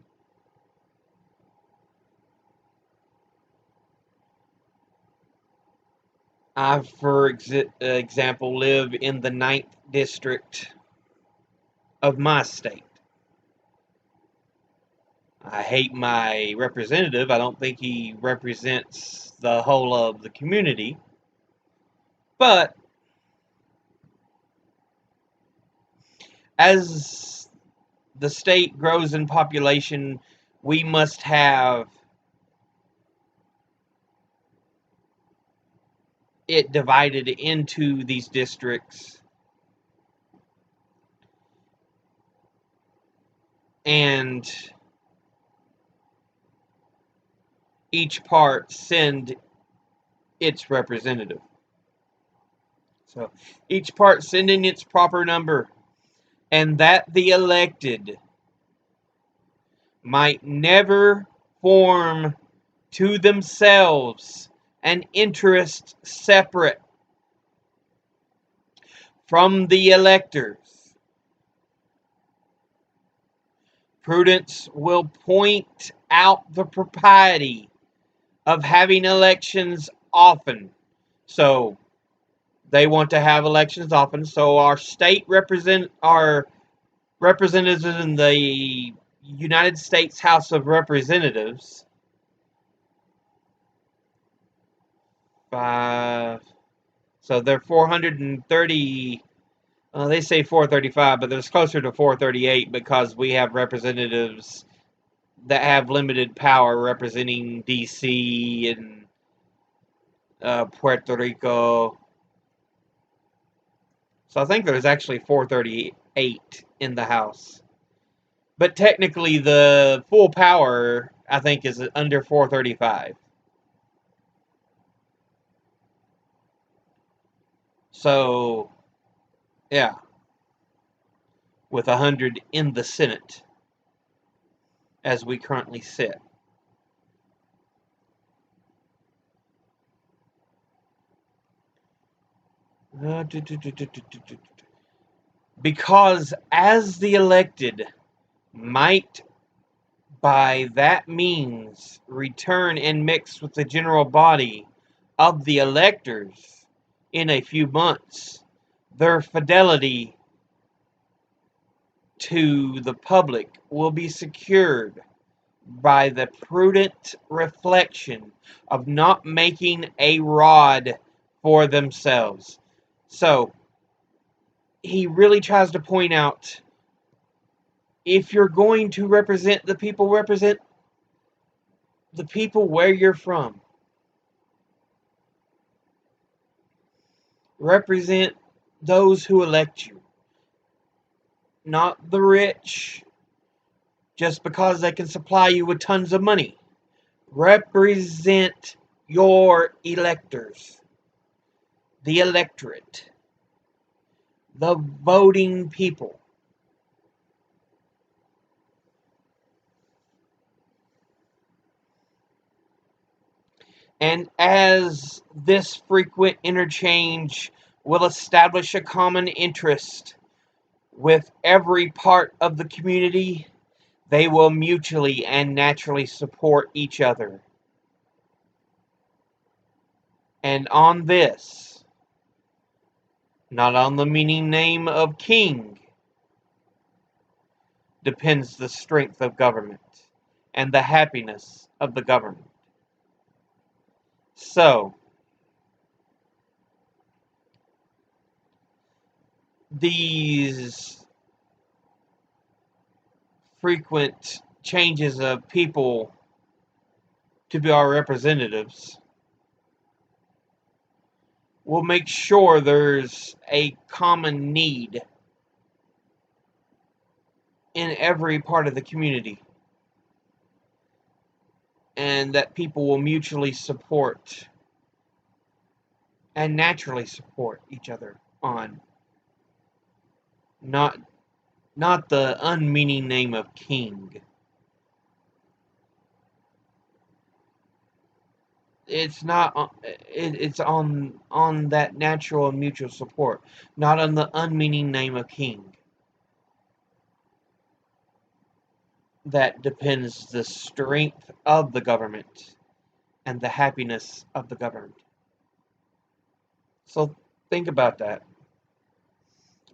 I, for example, live in the 9th district of my state. I hate my representative. I don't think he represents the whole of the community. But as the state grows in population, we must have it divided into these districts, and each part send its representative. So each part sending its proper number, and that the elected might never form to themselves an interest separate from the electors. Prudence will point out the propriety of having elections often. So they want to have elections often. So our representatives in the United States House of Representatives, so they're 430. They say 435, but there's closer to 438 because we have representatives that have limited power representing D.C. and Puerto Rico. So I think there's actually 438 in the House. But technically the full power, I think, is under 435. So, yeah. With 100 in the Senate as we currently sit. Because as the elected might by that means return and mix with the general body of the electors in a few months, their fidelity to the public will be secured by the prudent reflection of not making a rod for themselves. So, he really tries to point out, if you're going to represent the people where you're from. Represent those who elect you. Not the rich, just because they can supply you with tons of money. Represent your electors, the electorate, the voting people. And as this frequent interchange will establish a common interest with every part of the community, they will mutually and naturally support each other. And on this, not on the meaning name of king, depends the strength of government and the happiness of the government. So, these frequent changes of people to be our representatives will make sure there's a common need in every part of the community, and that people will mutually support and naturally support each other on. Not the unmeaning name of king. It's not. It's on that natural and mutual support, not on the unmeaning name of king. That depends the strength of the government and the happiness of the governed. So think about that.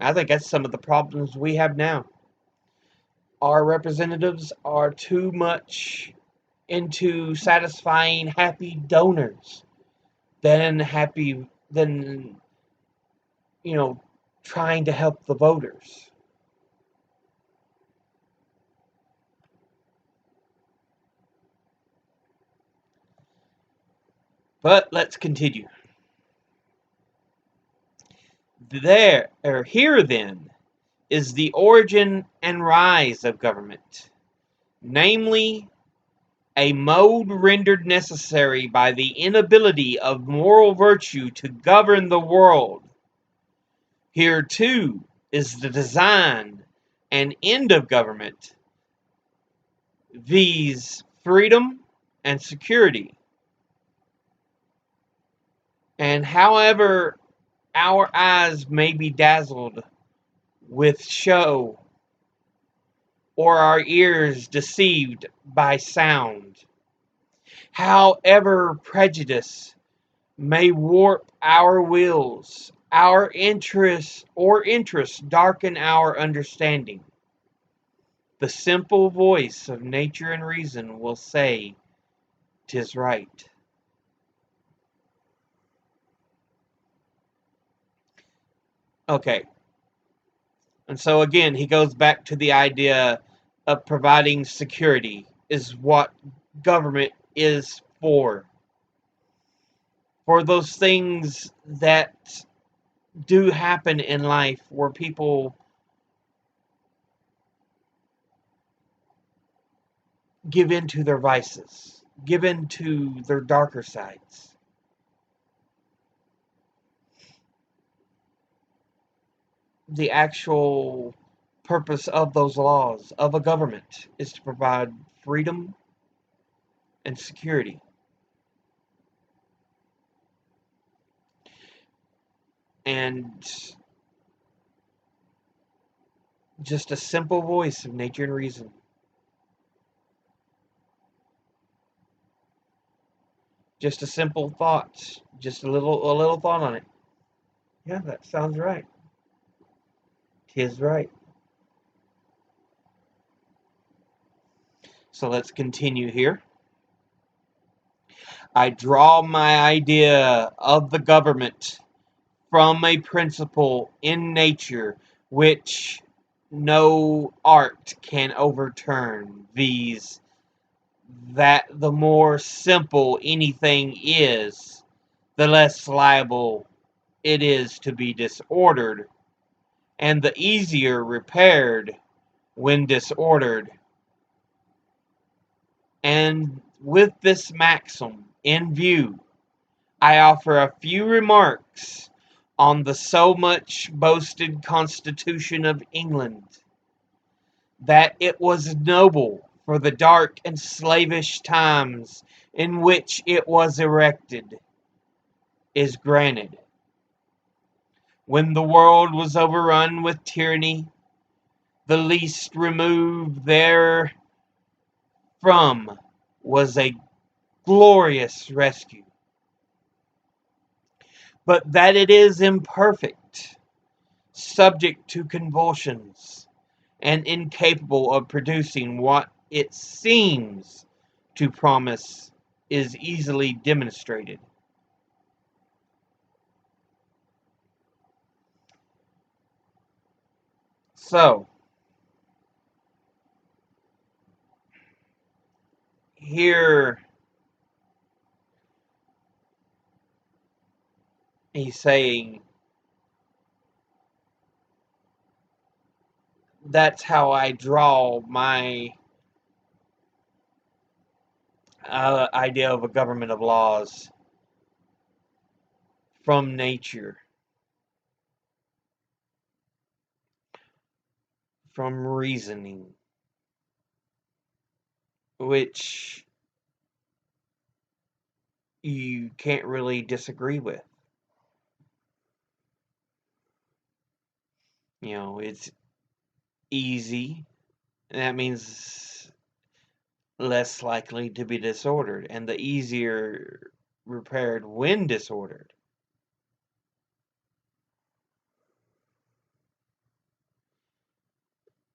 I think that's some of the problems we have now. Our representatives are too much into satisfying happy donors than trying to help the voters. But let's continue. Here then is the origin and rise of government, namely, a mode rendered necessary by the inability of moral virtue to govern the world. Here, too, is the design and end of government, viz., freedom and security. And however Our eyes may be dazzled with show, or our ears deceived by sound. However, prejudice may warp our wills, our interests darken our understanding. The simple voice of nature and reason will say, "'Tis right." Okay, and so again, he goes back to the idea of providing security is what government is for those things that do happen in life where people give in to their vices, give in to their darker sides. The actual purpose of those laws, of a government, is to provide freedom and security. And just a simple voice of nature and reason. Just a simple thought. Just a little thought on it. Yeah, that sounds right. 'Tis right. So let's continue here. I draw my idea of the government from a principle in nature which no art can overturn, viz., that the more simple anything is, the less liable it is to be disordered, and the easier repaired when disordered. And with this maxim in view, I offer a few remarks on the so much boasted Constitution of England. That it was noble for the dark and slavish times in which it was erected is granted. When the world was overrun with tyranny, the least remove therefrom was a glorious rescue. But that it is imperfect, subject to convulsions, and incapable of producing what it seems to promise is easily demonstrated. So, here he's saying that's how I draw my idea of a government of laws from nature, from reasoning, which you can't really disagree with. It's easy, and that means less likely to be disordered, and the easier repaired when disordered.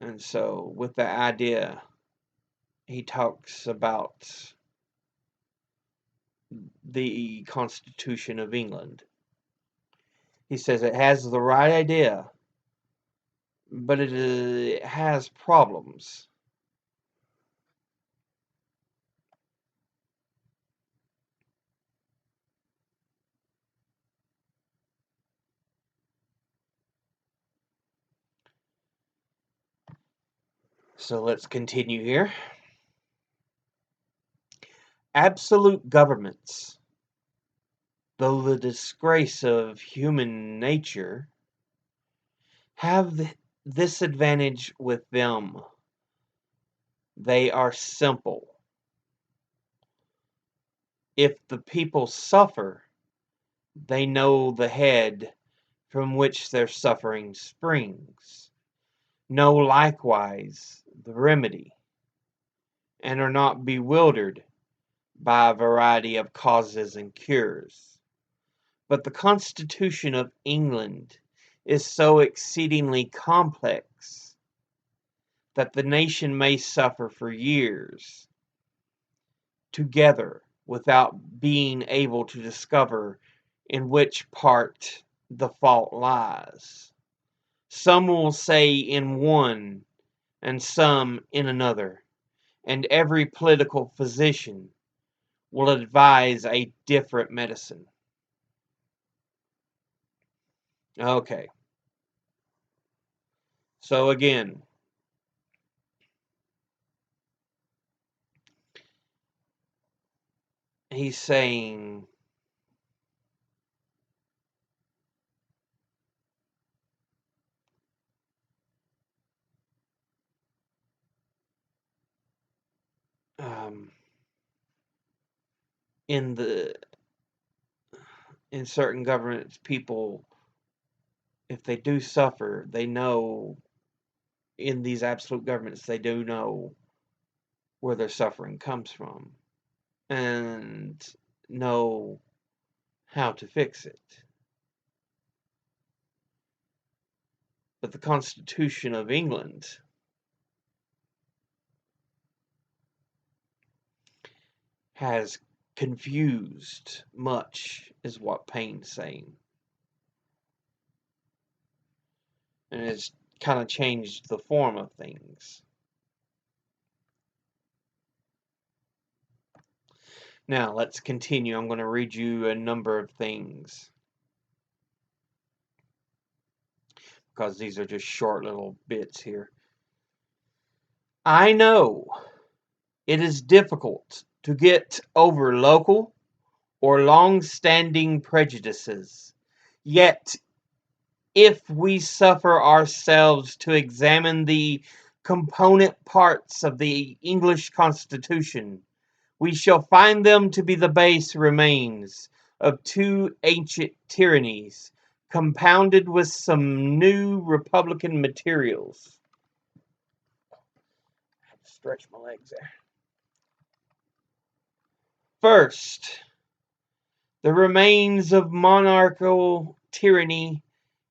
And so, with the idea, he talks about the Constitution of England. He says it has the right idea, but it has problems. So let's continue here. Absolute governments, though the disgrace of human nature, have this advantage with them. They are simple. If the people suffer, they know the head from which their suffering springs, know likewise the remedy, and are not bewildered by a variety of causes and cures. But the Constitution of England is so exceedingly complex that the nation may suffer for years together without being able to discover in which part the fault lies. Some will say in one, and some in another, and every political physician will advise a different medicine. Okay. So again, he's saying in certain governments, people, if they do suffer, they know in these absolute governments, they do know where their suffering comes from and know how to fix it. But the Constitution of England has confused much, is what Paine's saying. And it's kind of changed the form of things. Now, let's continue. I'm going to read you a number of things, because these are just short little bits here. I know it is difficult to get over local or long-standing prejudices, yet if we suffer ourselves to examine the component parts of the English Constitution, we shall find them to be the base remains of two ancient tyrannies, compounded with some new republican materials. Stretch my legs there. First, the remains of monarchical tyranny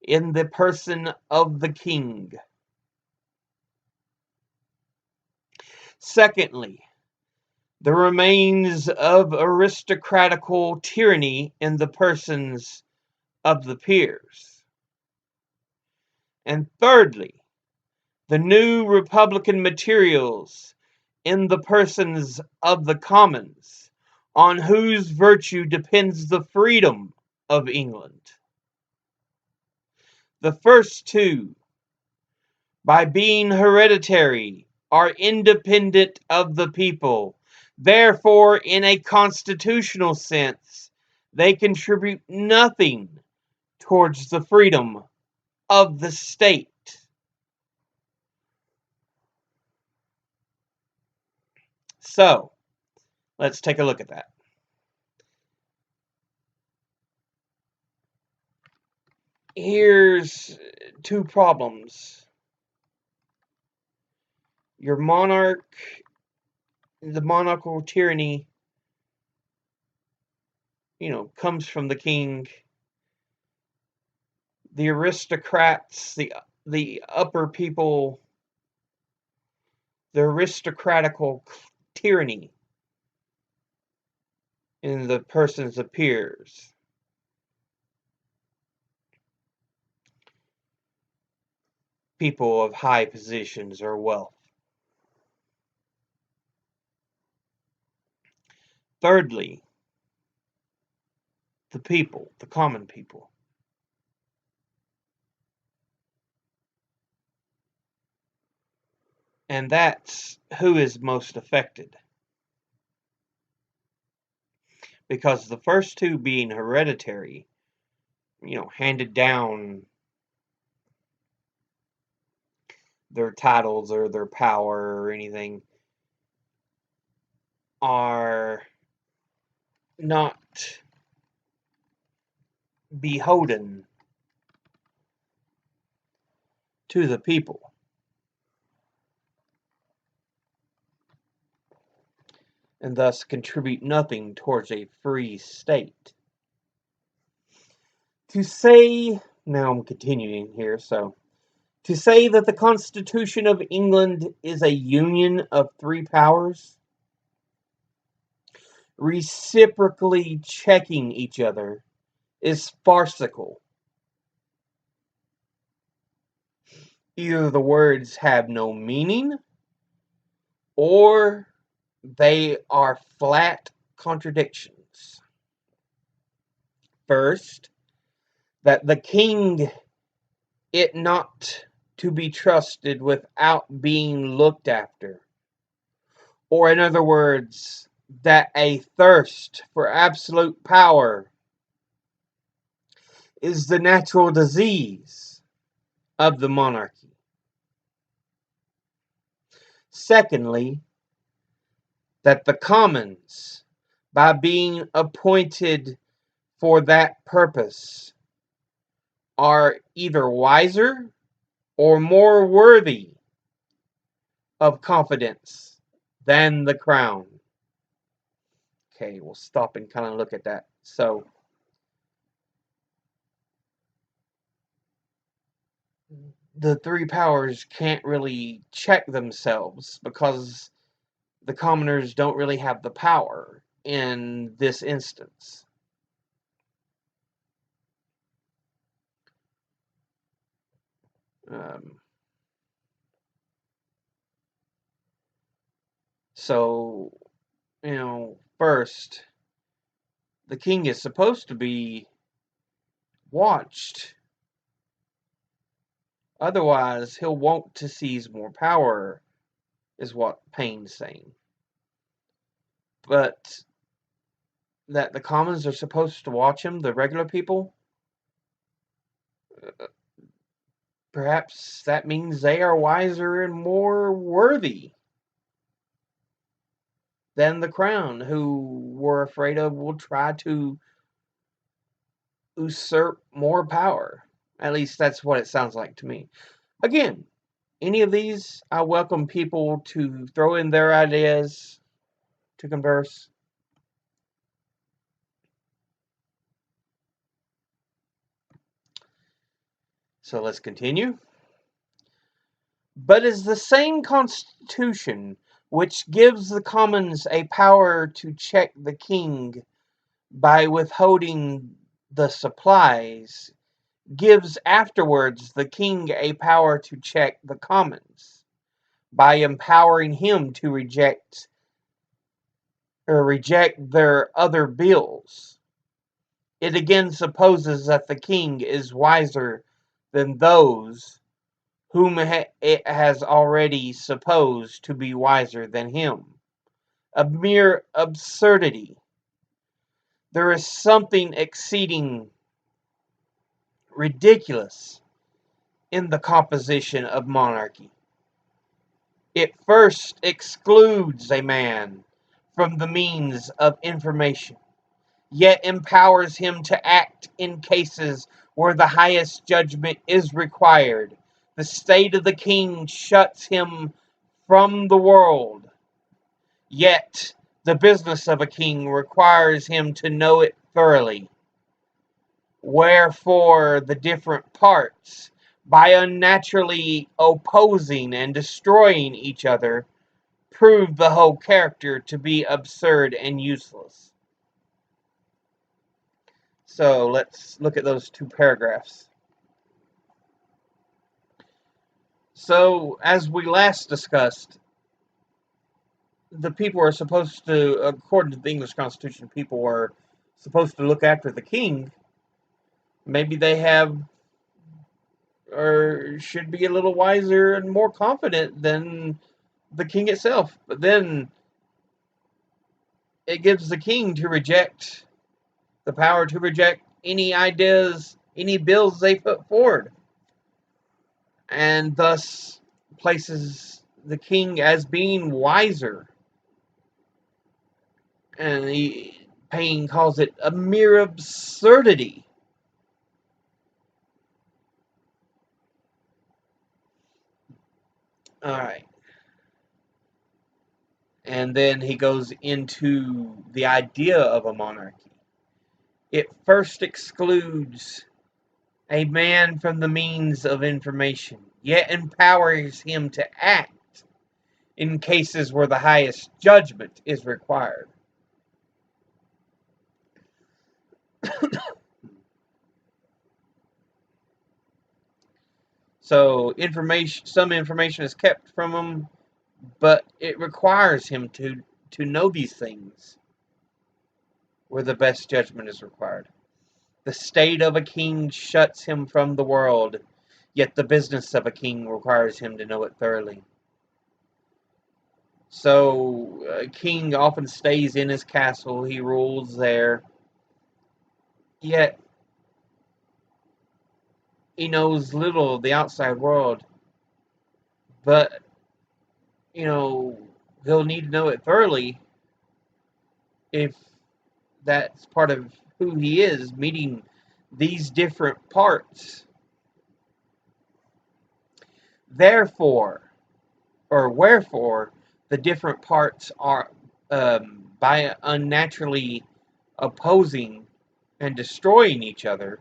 in the person of the king. Secondly, the remains of aristocratical tyranny in the persons of the peers. And thirdly, the new republican materials in the persons of the commons, on whose virtue depends the freedom of England. The first two, by being hereditary, are independent of the people. Therefore, in a constitutional sense, they contribute nothing towards the freedom of the state. So, let's take a look at that. Here's two problems. Your monarch, the monarchical tyranny, comes from the king. The aristocrats, the upper people, the aristocratical tyranny in the persons of peers. People of high positions or wealth. Thirdly, the people, the common people. And that's who is most affected. Because the first two being hereditary, handed down their titles or their power or anything, are not beholden to the people, and thus contribute nothing towards a free state. To say, now I'm continuing here, to say that the Constitution of England is a union of three powers, reciprocally checking each other, is farcical. Either the words have no meaning, or they are flat contradictions. First, that the king it not to be trusted without being looked after. Or in other words, that a thirst for absolute power is the natural disease of the monarchy. Secondly, that the commons, by being appointed for that purpose, are either wiser or more worthy of confidence than the crown. Okay, we'll stop and kind of look at that. So, the three powers can't really check themselves because the commoners don't really have the power in this instance. So, first, the king is supposed to be watched. Otherwise, he'll want to seize more power, is what Paine's saying. But that the commons are supposed to watch him, the regular people, perhaps that means they are wiser and more worthy than the crown, who we're afraid of will try to usurp more power. At least that's what it sounds like to me. Again, any of these, I welcome people to throw in their ideas to converse. So let's continue. But is the same constitution which gives the commons a power to check the king by withholding the supplies, gives afterwards the king a power to check the commons by empowering him to reject their other bills. It again supposes that the king is wiser than those whom it has already supposed to be wiser than him. A mere absurdity. There is something exceeding ridiculous in the composition of monarchy. It first excludes a man from the means of information, yet empowers him to act in cases where the highest judgment is required. The state of the king shuts him from the world, yet the business of a king requires him to know it thoroughly. Wherefore the different parts, by unnaturally opposing and destroying each other, prove the whole character to be absurd and useless. So let's look at those two paragraphs. So, as we last discussed, the people are supposed to, according to the English Constitution, people are supposed to look after the king. Maybe they have, or should be a little wiser and more confident than the king itself. But then it gives the king to reject the power to reject any ideas, any bills they put forward, and thus places the king as being wiser. And Paine calls it a mere absurdity. Alright. And then he goes into the idea of a monarchy. It first excludes a man from the means of information, yet empowers him to act in cases where the highest judgment is required. So some information is kept from him, but it requires him to know these things where the best judgment is required. The state of a king shuts him from the world, yet the business of a king requires him to know it thoroughly. So, a king often stays in his castle, he rules there, yet he knows little of the outside world. But, you know, he'll need to know it thoroughly if that's part of who he is, meeting these different parts. Therefore, or wherefore, the different parts are, by unnaturally opposing and destroying each other,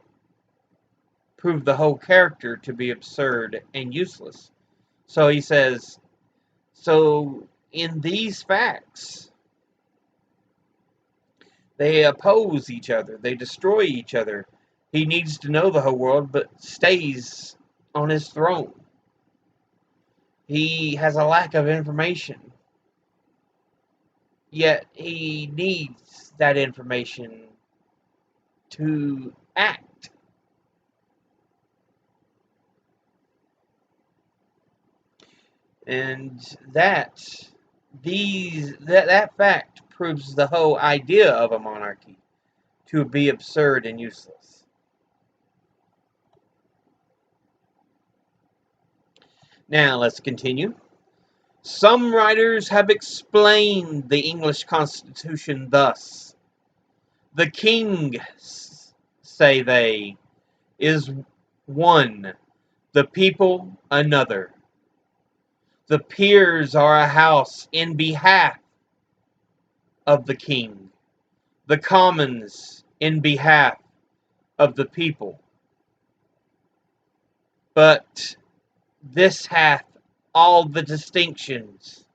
prove the whole character to be absurd and useless. So he says, so in these facts, they oppose each other, they destroy each other. He needs to know the whole world, but stays on his throne. He has a lack of information, yet he needs that information to act. And that fact proves the whole idea of a monarchy to be absurd and useless. Now let's continue. Some writers have explained the English Constitution thus: the king, say they, is one, the people another. The peers are a house in behalf of the king, the commons in behalf of the people. But this hath all the distinctions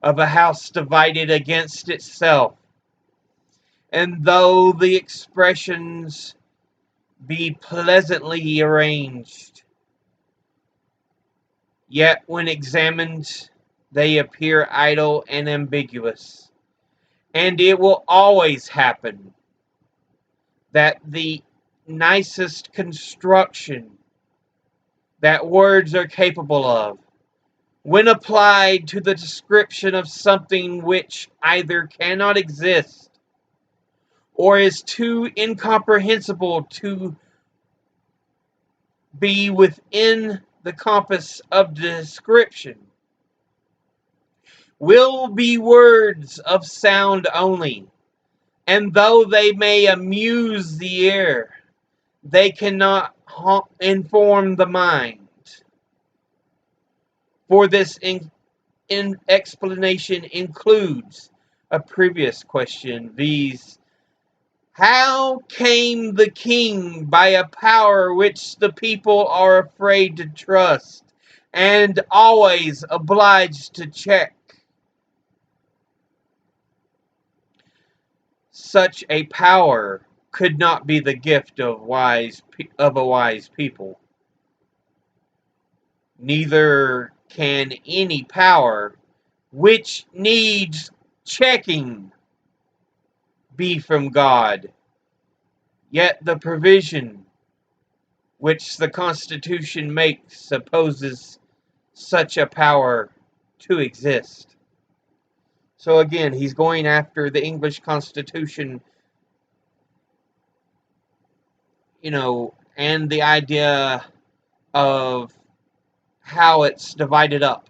of a house divided against itself, and though the expressions be pleasantly arranged, yet when examined they appear idle and ambiguous. And it will always happen that the nicest construction that words are capable of, when applied to the description of something which either cannot exist or is too incomprehensible to be within the compass of description, will be words of sound only, and though they may amuse the ear, they cannot inform the mind. For this explanation includes a previous question, viz., how came the king by a power which the people are afraid to trust and always obliged to check? Such a power could not be the gift of a wise people. Neither can any power which needs checking be from God. Yet the provision which the Constitution makes supposes such a power to exist. So again, he's going after the English Constitution, and the idea of how it's divided up.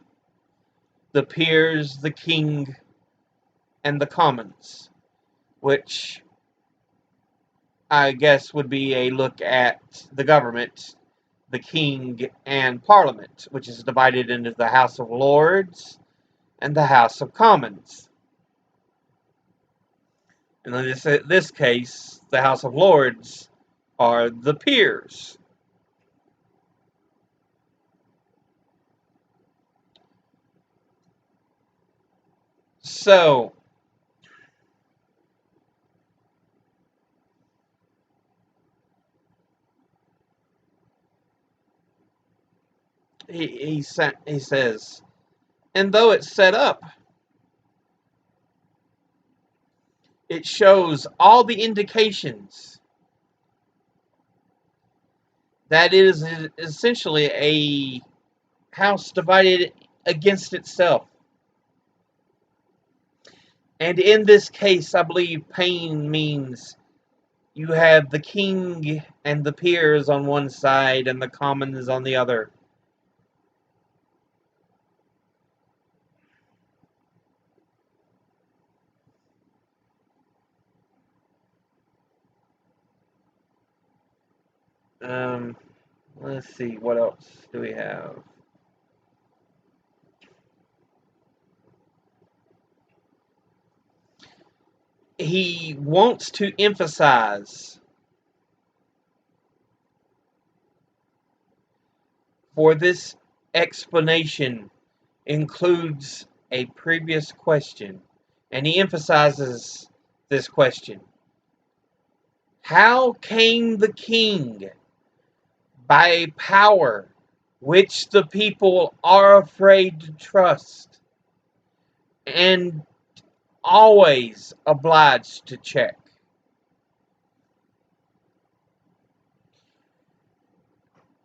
The peers, the king, and the commons, which I guess would be a look at the government the king and parliament, which is divided into the House of Lords and the House of Commons. And in this case, the House of Lords are the peers. So, he says, and though it's set up, it shows all the indications that it is essentially a house divided against itself. And in this case, I believe Paine means you have the king and the peers on one side and the commons on the other. Let's see, what else do we have? He wants to emphasize for this explanation includes a previous question, and he emphasizes this question. How came the king by a power which the people are afraid to trust and always obliged to check?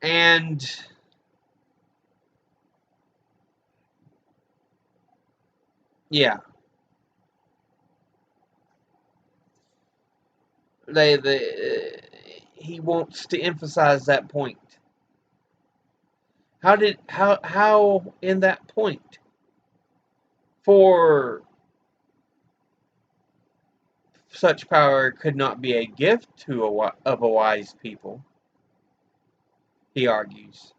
And yeah, he wants to emphasize that point. How in that point for such power could not be a gift of a wise people, he argues.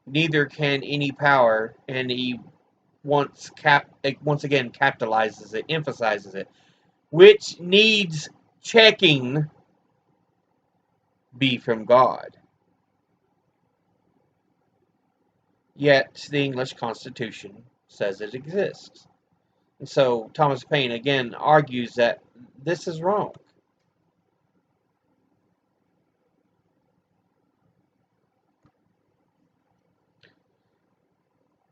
Neither can any power, and he once again capitalizes it, emphasizes it, which needs checking, be from God. Yet the English Constitution says it exists. And so Thomas Paine again argues that this is wrong.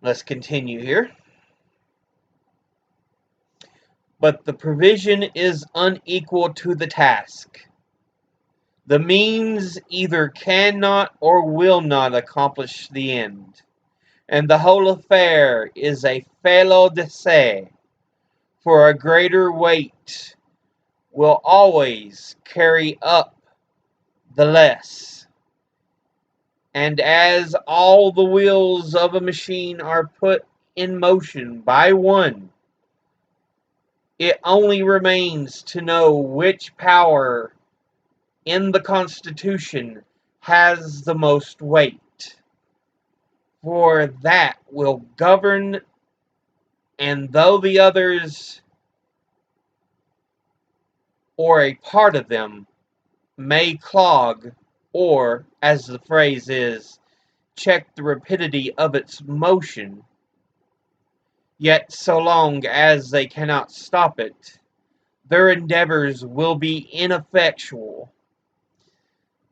Let's continue here. But the provision is unequal to the task. The means either cannot or will not accomplish the end, and the whole affair is a felo de se, for a greater weight will always carry up the less. And as all the wheels of a machine are put in motion by one, it only remains to know which power in the Constitution has the most weight, for that will govern, and though the others, or a part of them, may clog, or, as the phrase is, check the rapidity of its motion, yet so long as they cannot stop it, their endeavors will be ineffectual.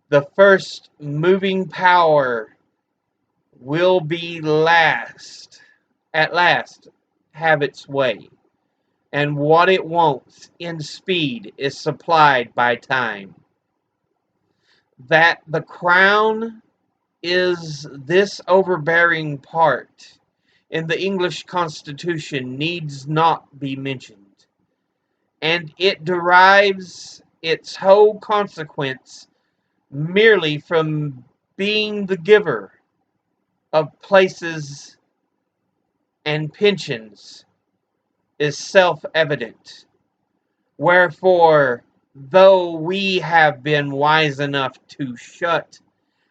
The first moving power will be at last have its way, and what it wants in speed is supplied by time. That the crown is this overbearing part in the English Constitution needs not be mentioned, and it derives its whole consequence merely from being the giver of places and pensions is self-evident. Wherefore, though we have been wise enough to shut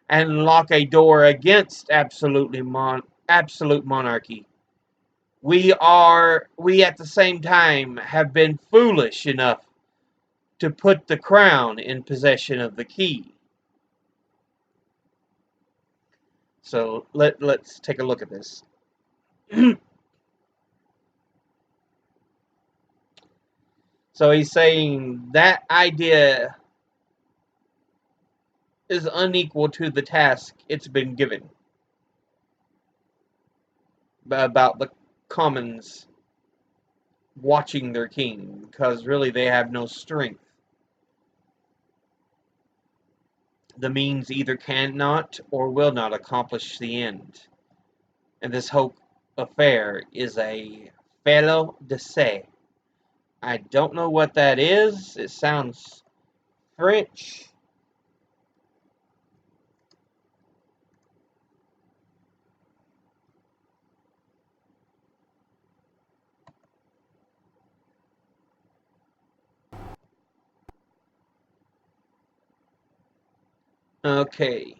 and lock a door against absolute monarchy. We at the same time have been foolish enough to put the crown in possession of the key. So let's take a look at this. So he's saying that idea is unequal to the task it's been given about the commons watching their king, because really they have no strength. The means either cannot or will not accomplish the end. And this whole affair is a felo de se. I don't know what that is. It sounds French. Okay.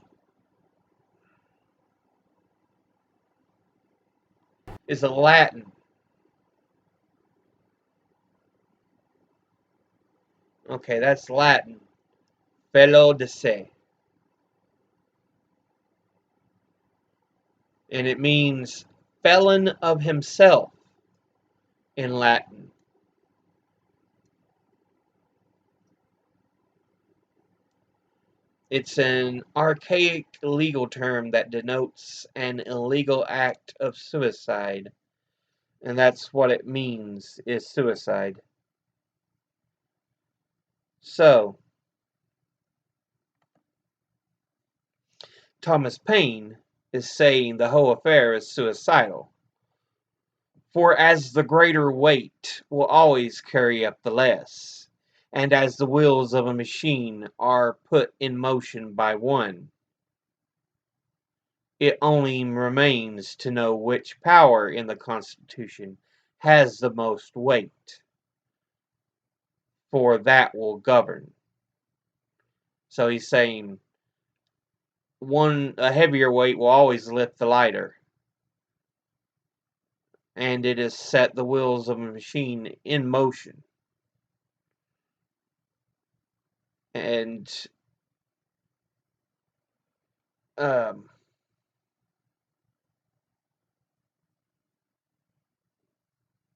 It's a Latin. Okay, that's Latin. Felo de se. And it means felon of himself in Latin. It's an archaic legal term that denotes an illegal act of suicide. And that's what it means, is suicide. So, Thomas Paine is saying the whole affair is suicidal. For as the greater weight will always carry up the less, and as the wheels of a machine are put in motion by one, it only remains to know which power in the Constitution has the most weight, for that will govern. So he's saying a heavier weight will always lift the lighter, and it has set the wheels of a machine in motion. And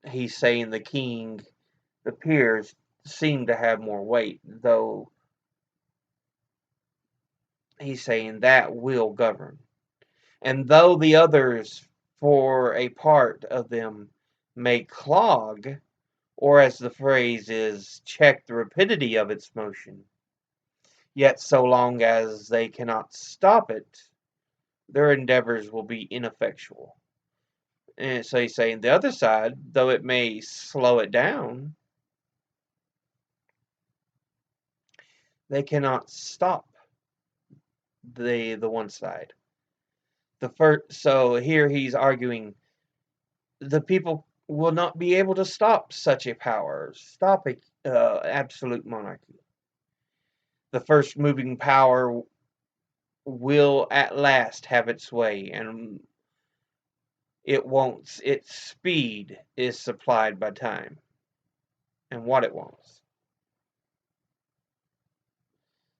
he's saying the peers seem to have more weight, though he's saying that will govern. And though the others, for a part of them, may clog, or as the phrase is, check the rapidity of its motion, yet so long as they cannot stop it, their endeavors will be ineffectual. And so he's saying the other side, though it may slow it down, they cannot stop the one side. So here he's arguing the people will not be able to stop such a power, stop a absolute monarchy. The first moving power will at last have its way, and its speed is supplied by time and what it wants.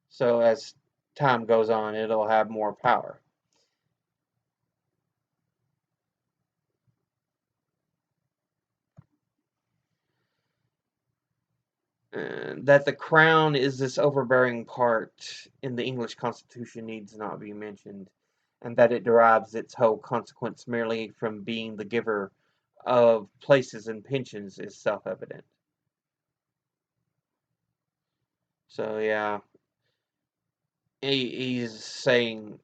So as time goes on, it'll have more power. That the crown is this overbearing part in the English Constitution needs not be mentioned, and that it derives its whole consequence merely from being the giver of places and pensions is self-evident. So yeah, he's saying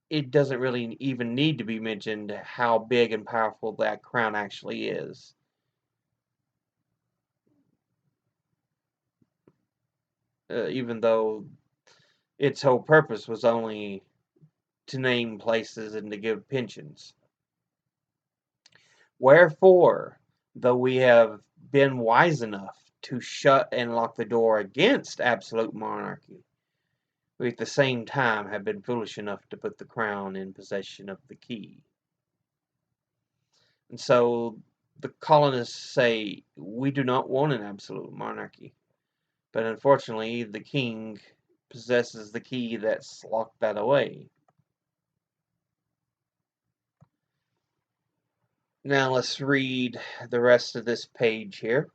it doesn't really even need to be mentioned how big and powerful that crown actually is. Even though its whole purpose was only to name places and to give pensions. Wherefore, though we have been wise enough to shut and lock the door against absolute monarchy, who at the same time have been foolish enough to put the crown in possession of the key. And so the colonists say, we do not want an absolute monarchy. But unfortunately, the king possesses the key that's locked that away. Now let's read the rest of this page here.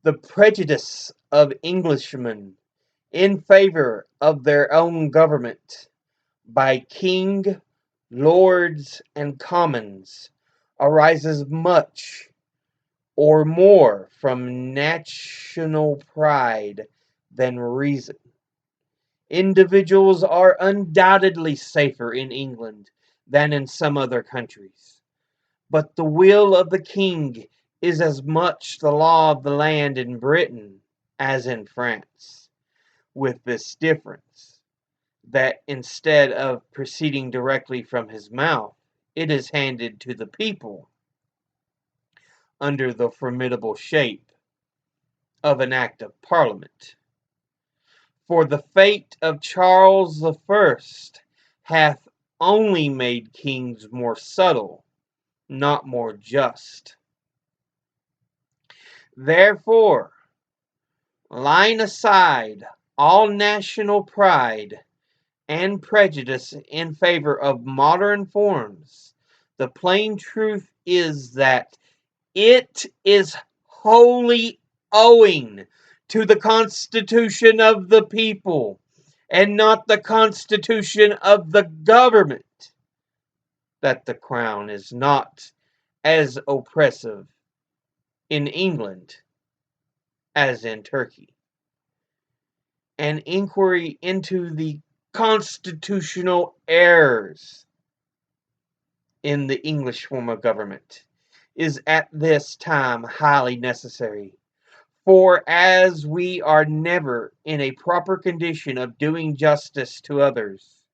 The prejudice of Englishmen in favor of their own government by king, lords, and commons arises much or more from national pride than reason. Individuals are undoubtedly safer in England than in some other countries, but the will of the king is as much the law of the land in Britain as in France, with this difference, that instead of proceeding directly from his mouth, it is handed to the people under the formidable shape of an Act of Parliament. For the fate of Charles the First hath only made kings more subtle, not more just. Therefore, laying aside all national pride and prejudice in favor of modern forms, the plain truth is that it is wholly owing to the Constitution of the people and not the Constitution of the government that the crown is not as oppressive in England as in Turkey. An inquiry into the constitutional errors in the English form of government is at this time highly necessary. For as we are never in a proper condition of doing justice to others,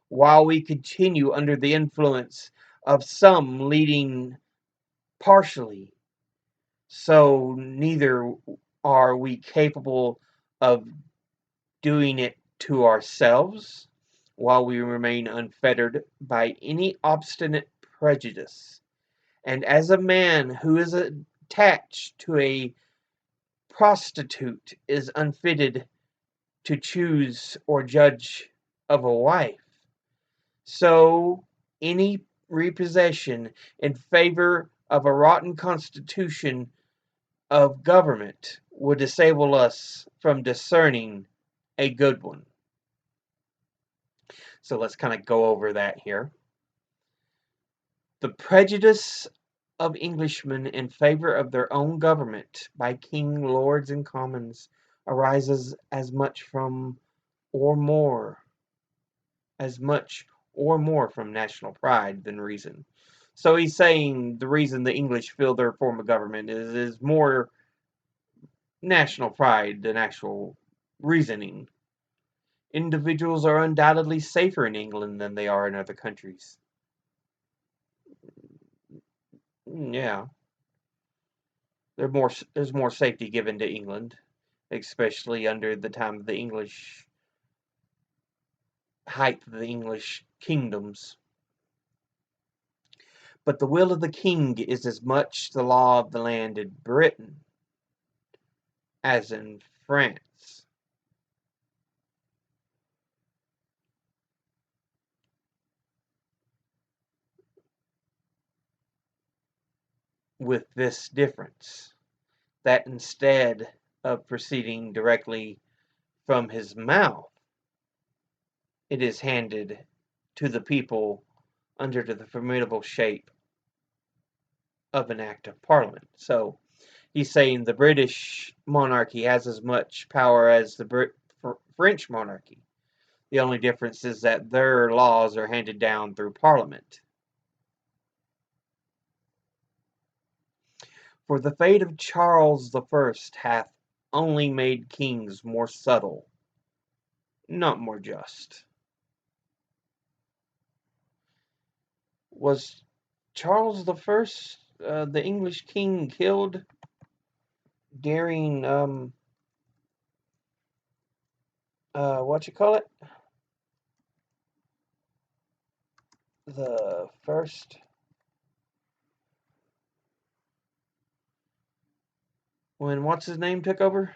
while we continue under the influence of some leading partially, so neither are we capable of doing it to ourselves, while we remain unfettered by any obstinate prejudice. And as a man who is attached to a prostitute is unfitted to choose or judge of a wife, so any repossession in favor of a rotten constitution of government would disable us from discerning a good one. So let's kind of go over that here. The prejudice of Englishmen in favor of their own government by king, lords, and commons arises as much from or more from national pride than reason. So he's saying the reason the English feel their form of government is more national pride than actual reasoning. Individuals are undoubtedly safer in England than they are in other countries. Yeah, there's more safety given to England, especially under the time of the English height of the English kingdoms. But the will of the king is as much the law of the land in Britain as in France. With this difference, that instead of proceeding directly from his mouth, it is handed to the people under the formidable shape of an Act of Parliament. So he's saying the British monarchy has as much power as the French monarchy. The only difference is that their laws are handed down through Parliament. For the fate of Charles the First hath only made kings more subtle, not more just. Was Charles the First, the English king, killed during what you call it? The first, when what's his name took over?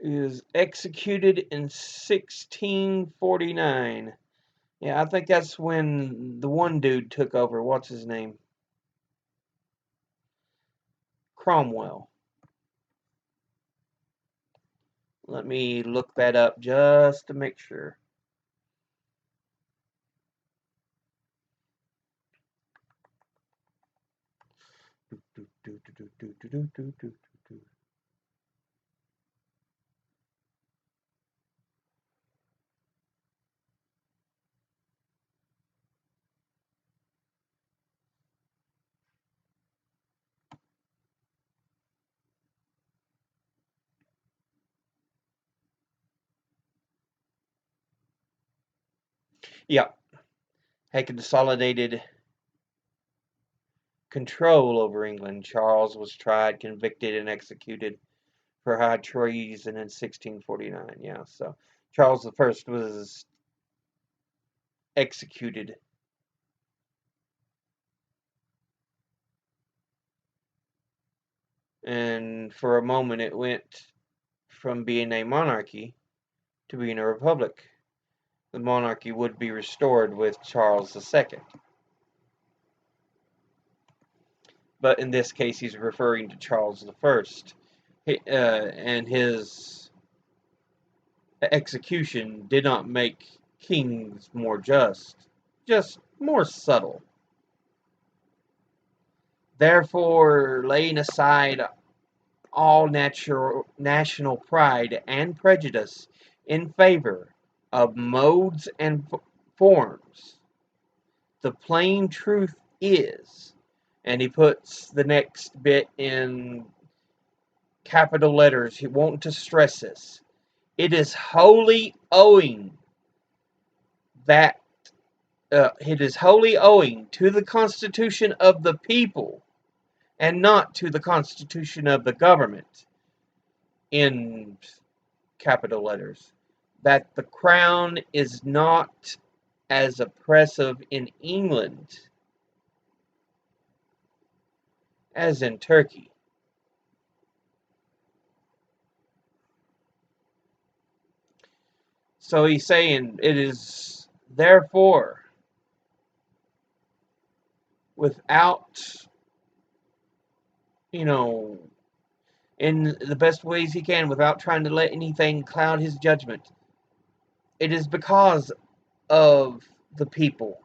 He was executed in 1649. Yeah, I think that's when the one dude took over. What's his name? Cromwell. Let me look that up just to make sure. Yeah, had consolidated control over England. Charles was tried, convicted, and executed for high treason in 1649. Yeah, so Charles the First was executed. And for a moment, it went from being a monarchy to being a republic. The monarchy would be restored with Charles II. But in this case, he's referring to Charles I. And his execution did not make kings more just more subtle. Therefore, laying aside all national pride and prejudice in favor of modes and forms, the plain truth is, and he puts the next bit in capital letters, he wants to stress this, it is wholly owing that it is wholly owing to the Constitution of the people and not to the Constitution of the government, in capital letters, that the crown is not as oppressive in England as in Turkey. So he's saying it is therefore without, you know, in the best ways he can, without trying to let anything cloud his judgment. It is because of the people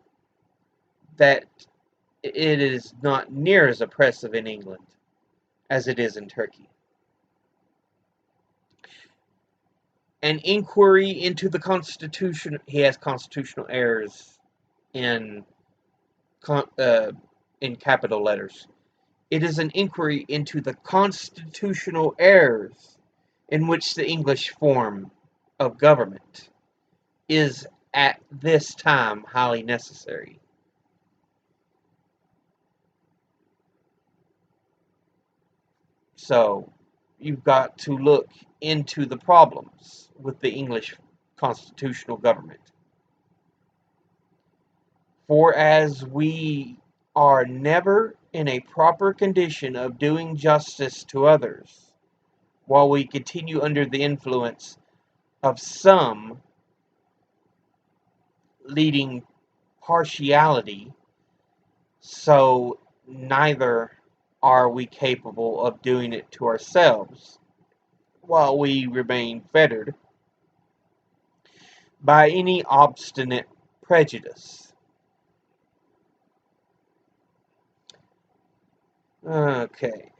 that it is not near as oppressive in England as it is in Turkey. An inquiry into the Constitution, he has constitutional errors in in capital letters. It is an inquiry into the constitutional errors in which the English form of government is at this time highly necessary. So you've got to look into the problems with the English constitutional government. For as we are never in a proper condition of doing justice to others, while we continue under the influence of some leading partiality, so neither are we capable of doing it to ourselves, while we remain fettered by any obstinate prejudice. Okay.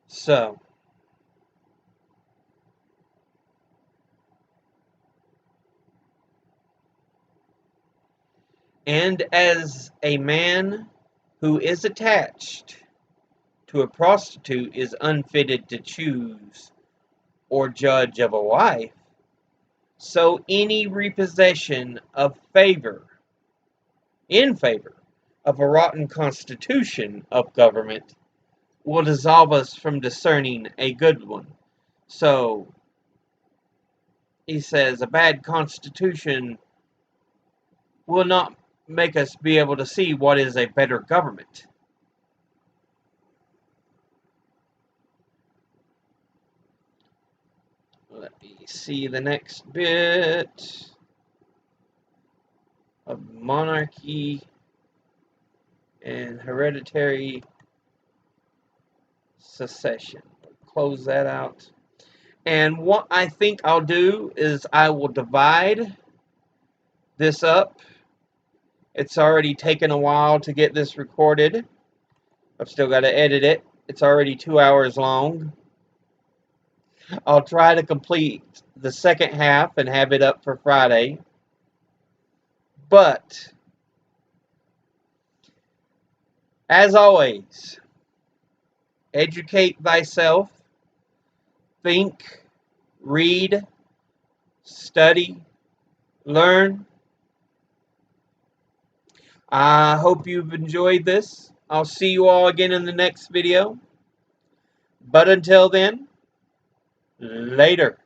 So, And as a man who is attached to a prostitute is unfitted to choose or judge of a wife, so any repossession of in favor of a rotten constitution of government will dissolve us from discerning a good one. So, he says, a bad constitution will not make us be able to see what is a better government. Let me see the next bit of monarchy and hereditary succession. Close that out. And what I think I'll do is I will divide this up. It's already taken a while to get this recorded. I've still got to edit it. It's already 2 hours long. I'll try to complete the second half and have it up for Friday. But, as always, educate thyself, think, read, study, learn. I hope you've enjoyed this. I'll see you all again in the next video. But until then, later.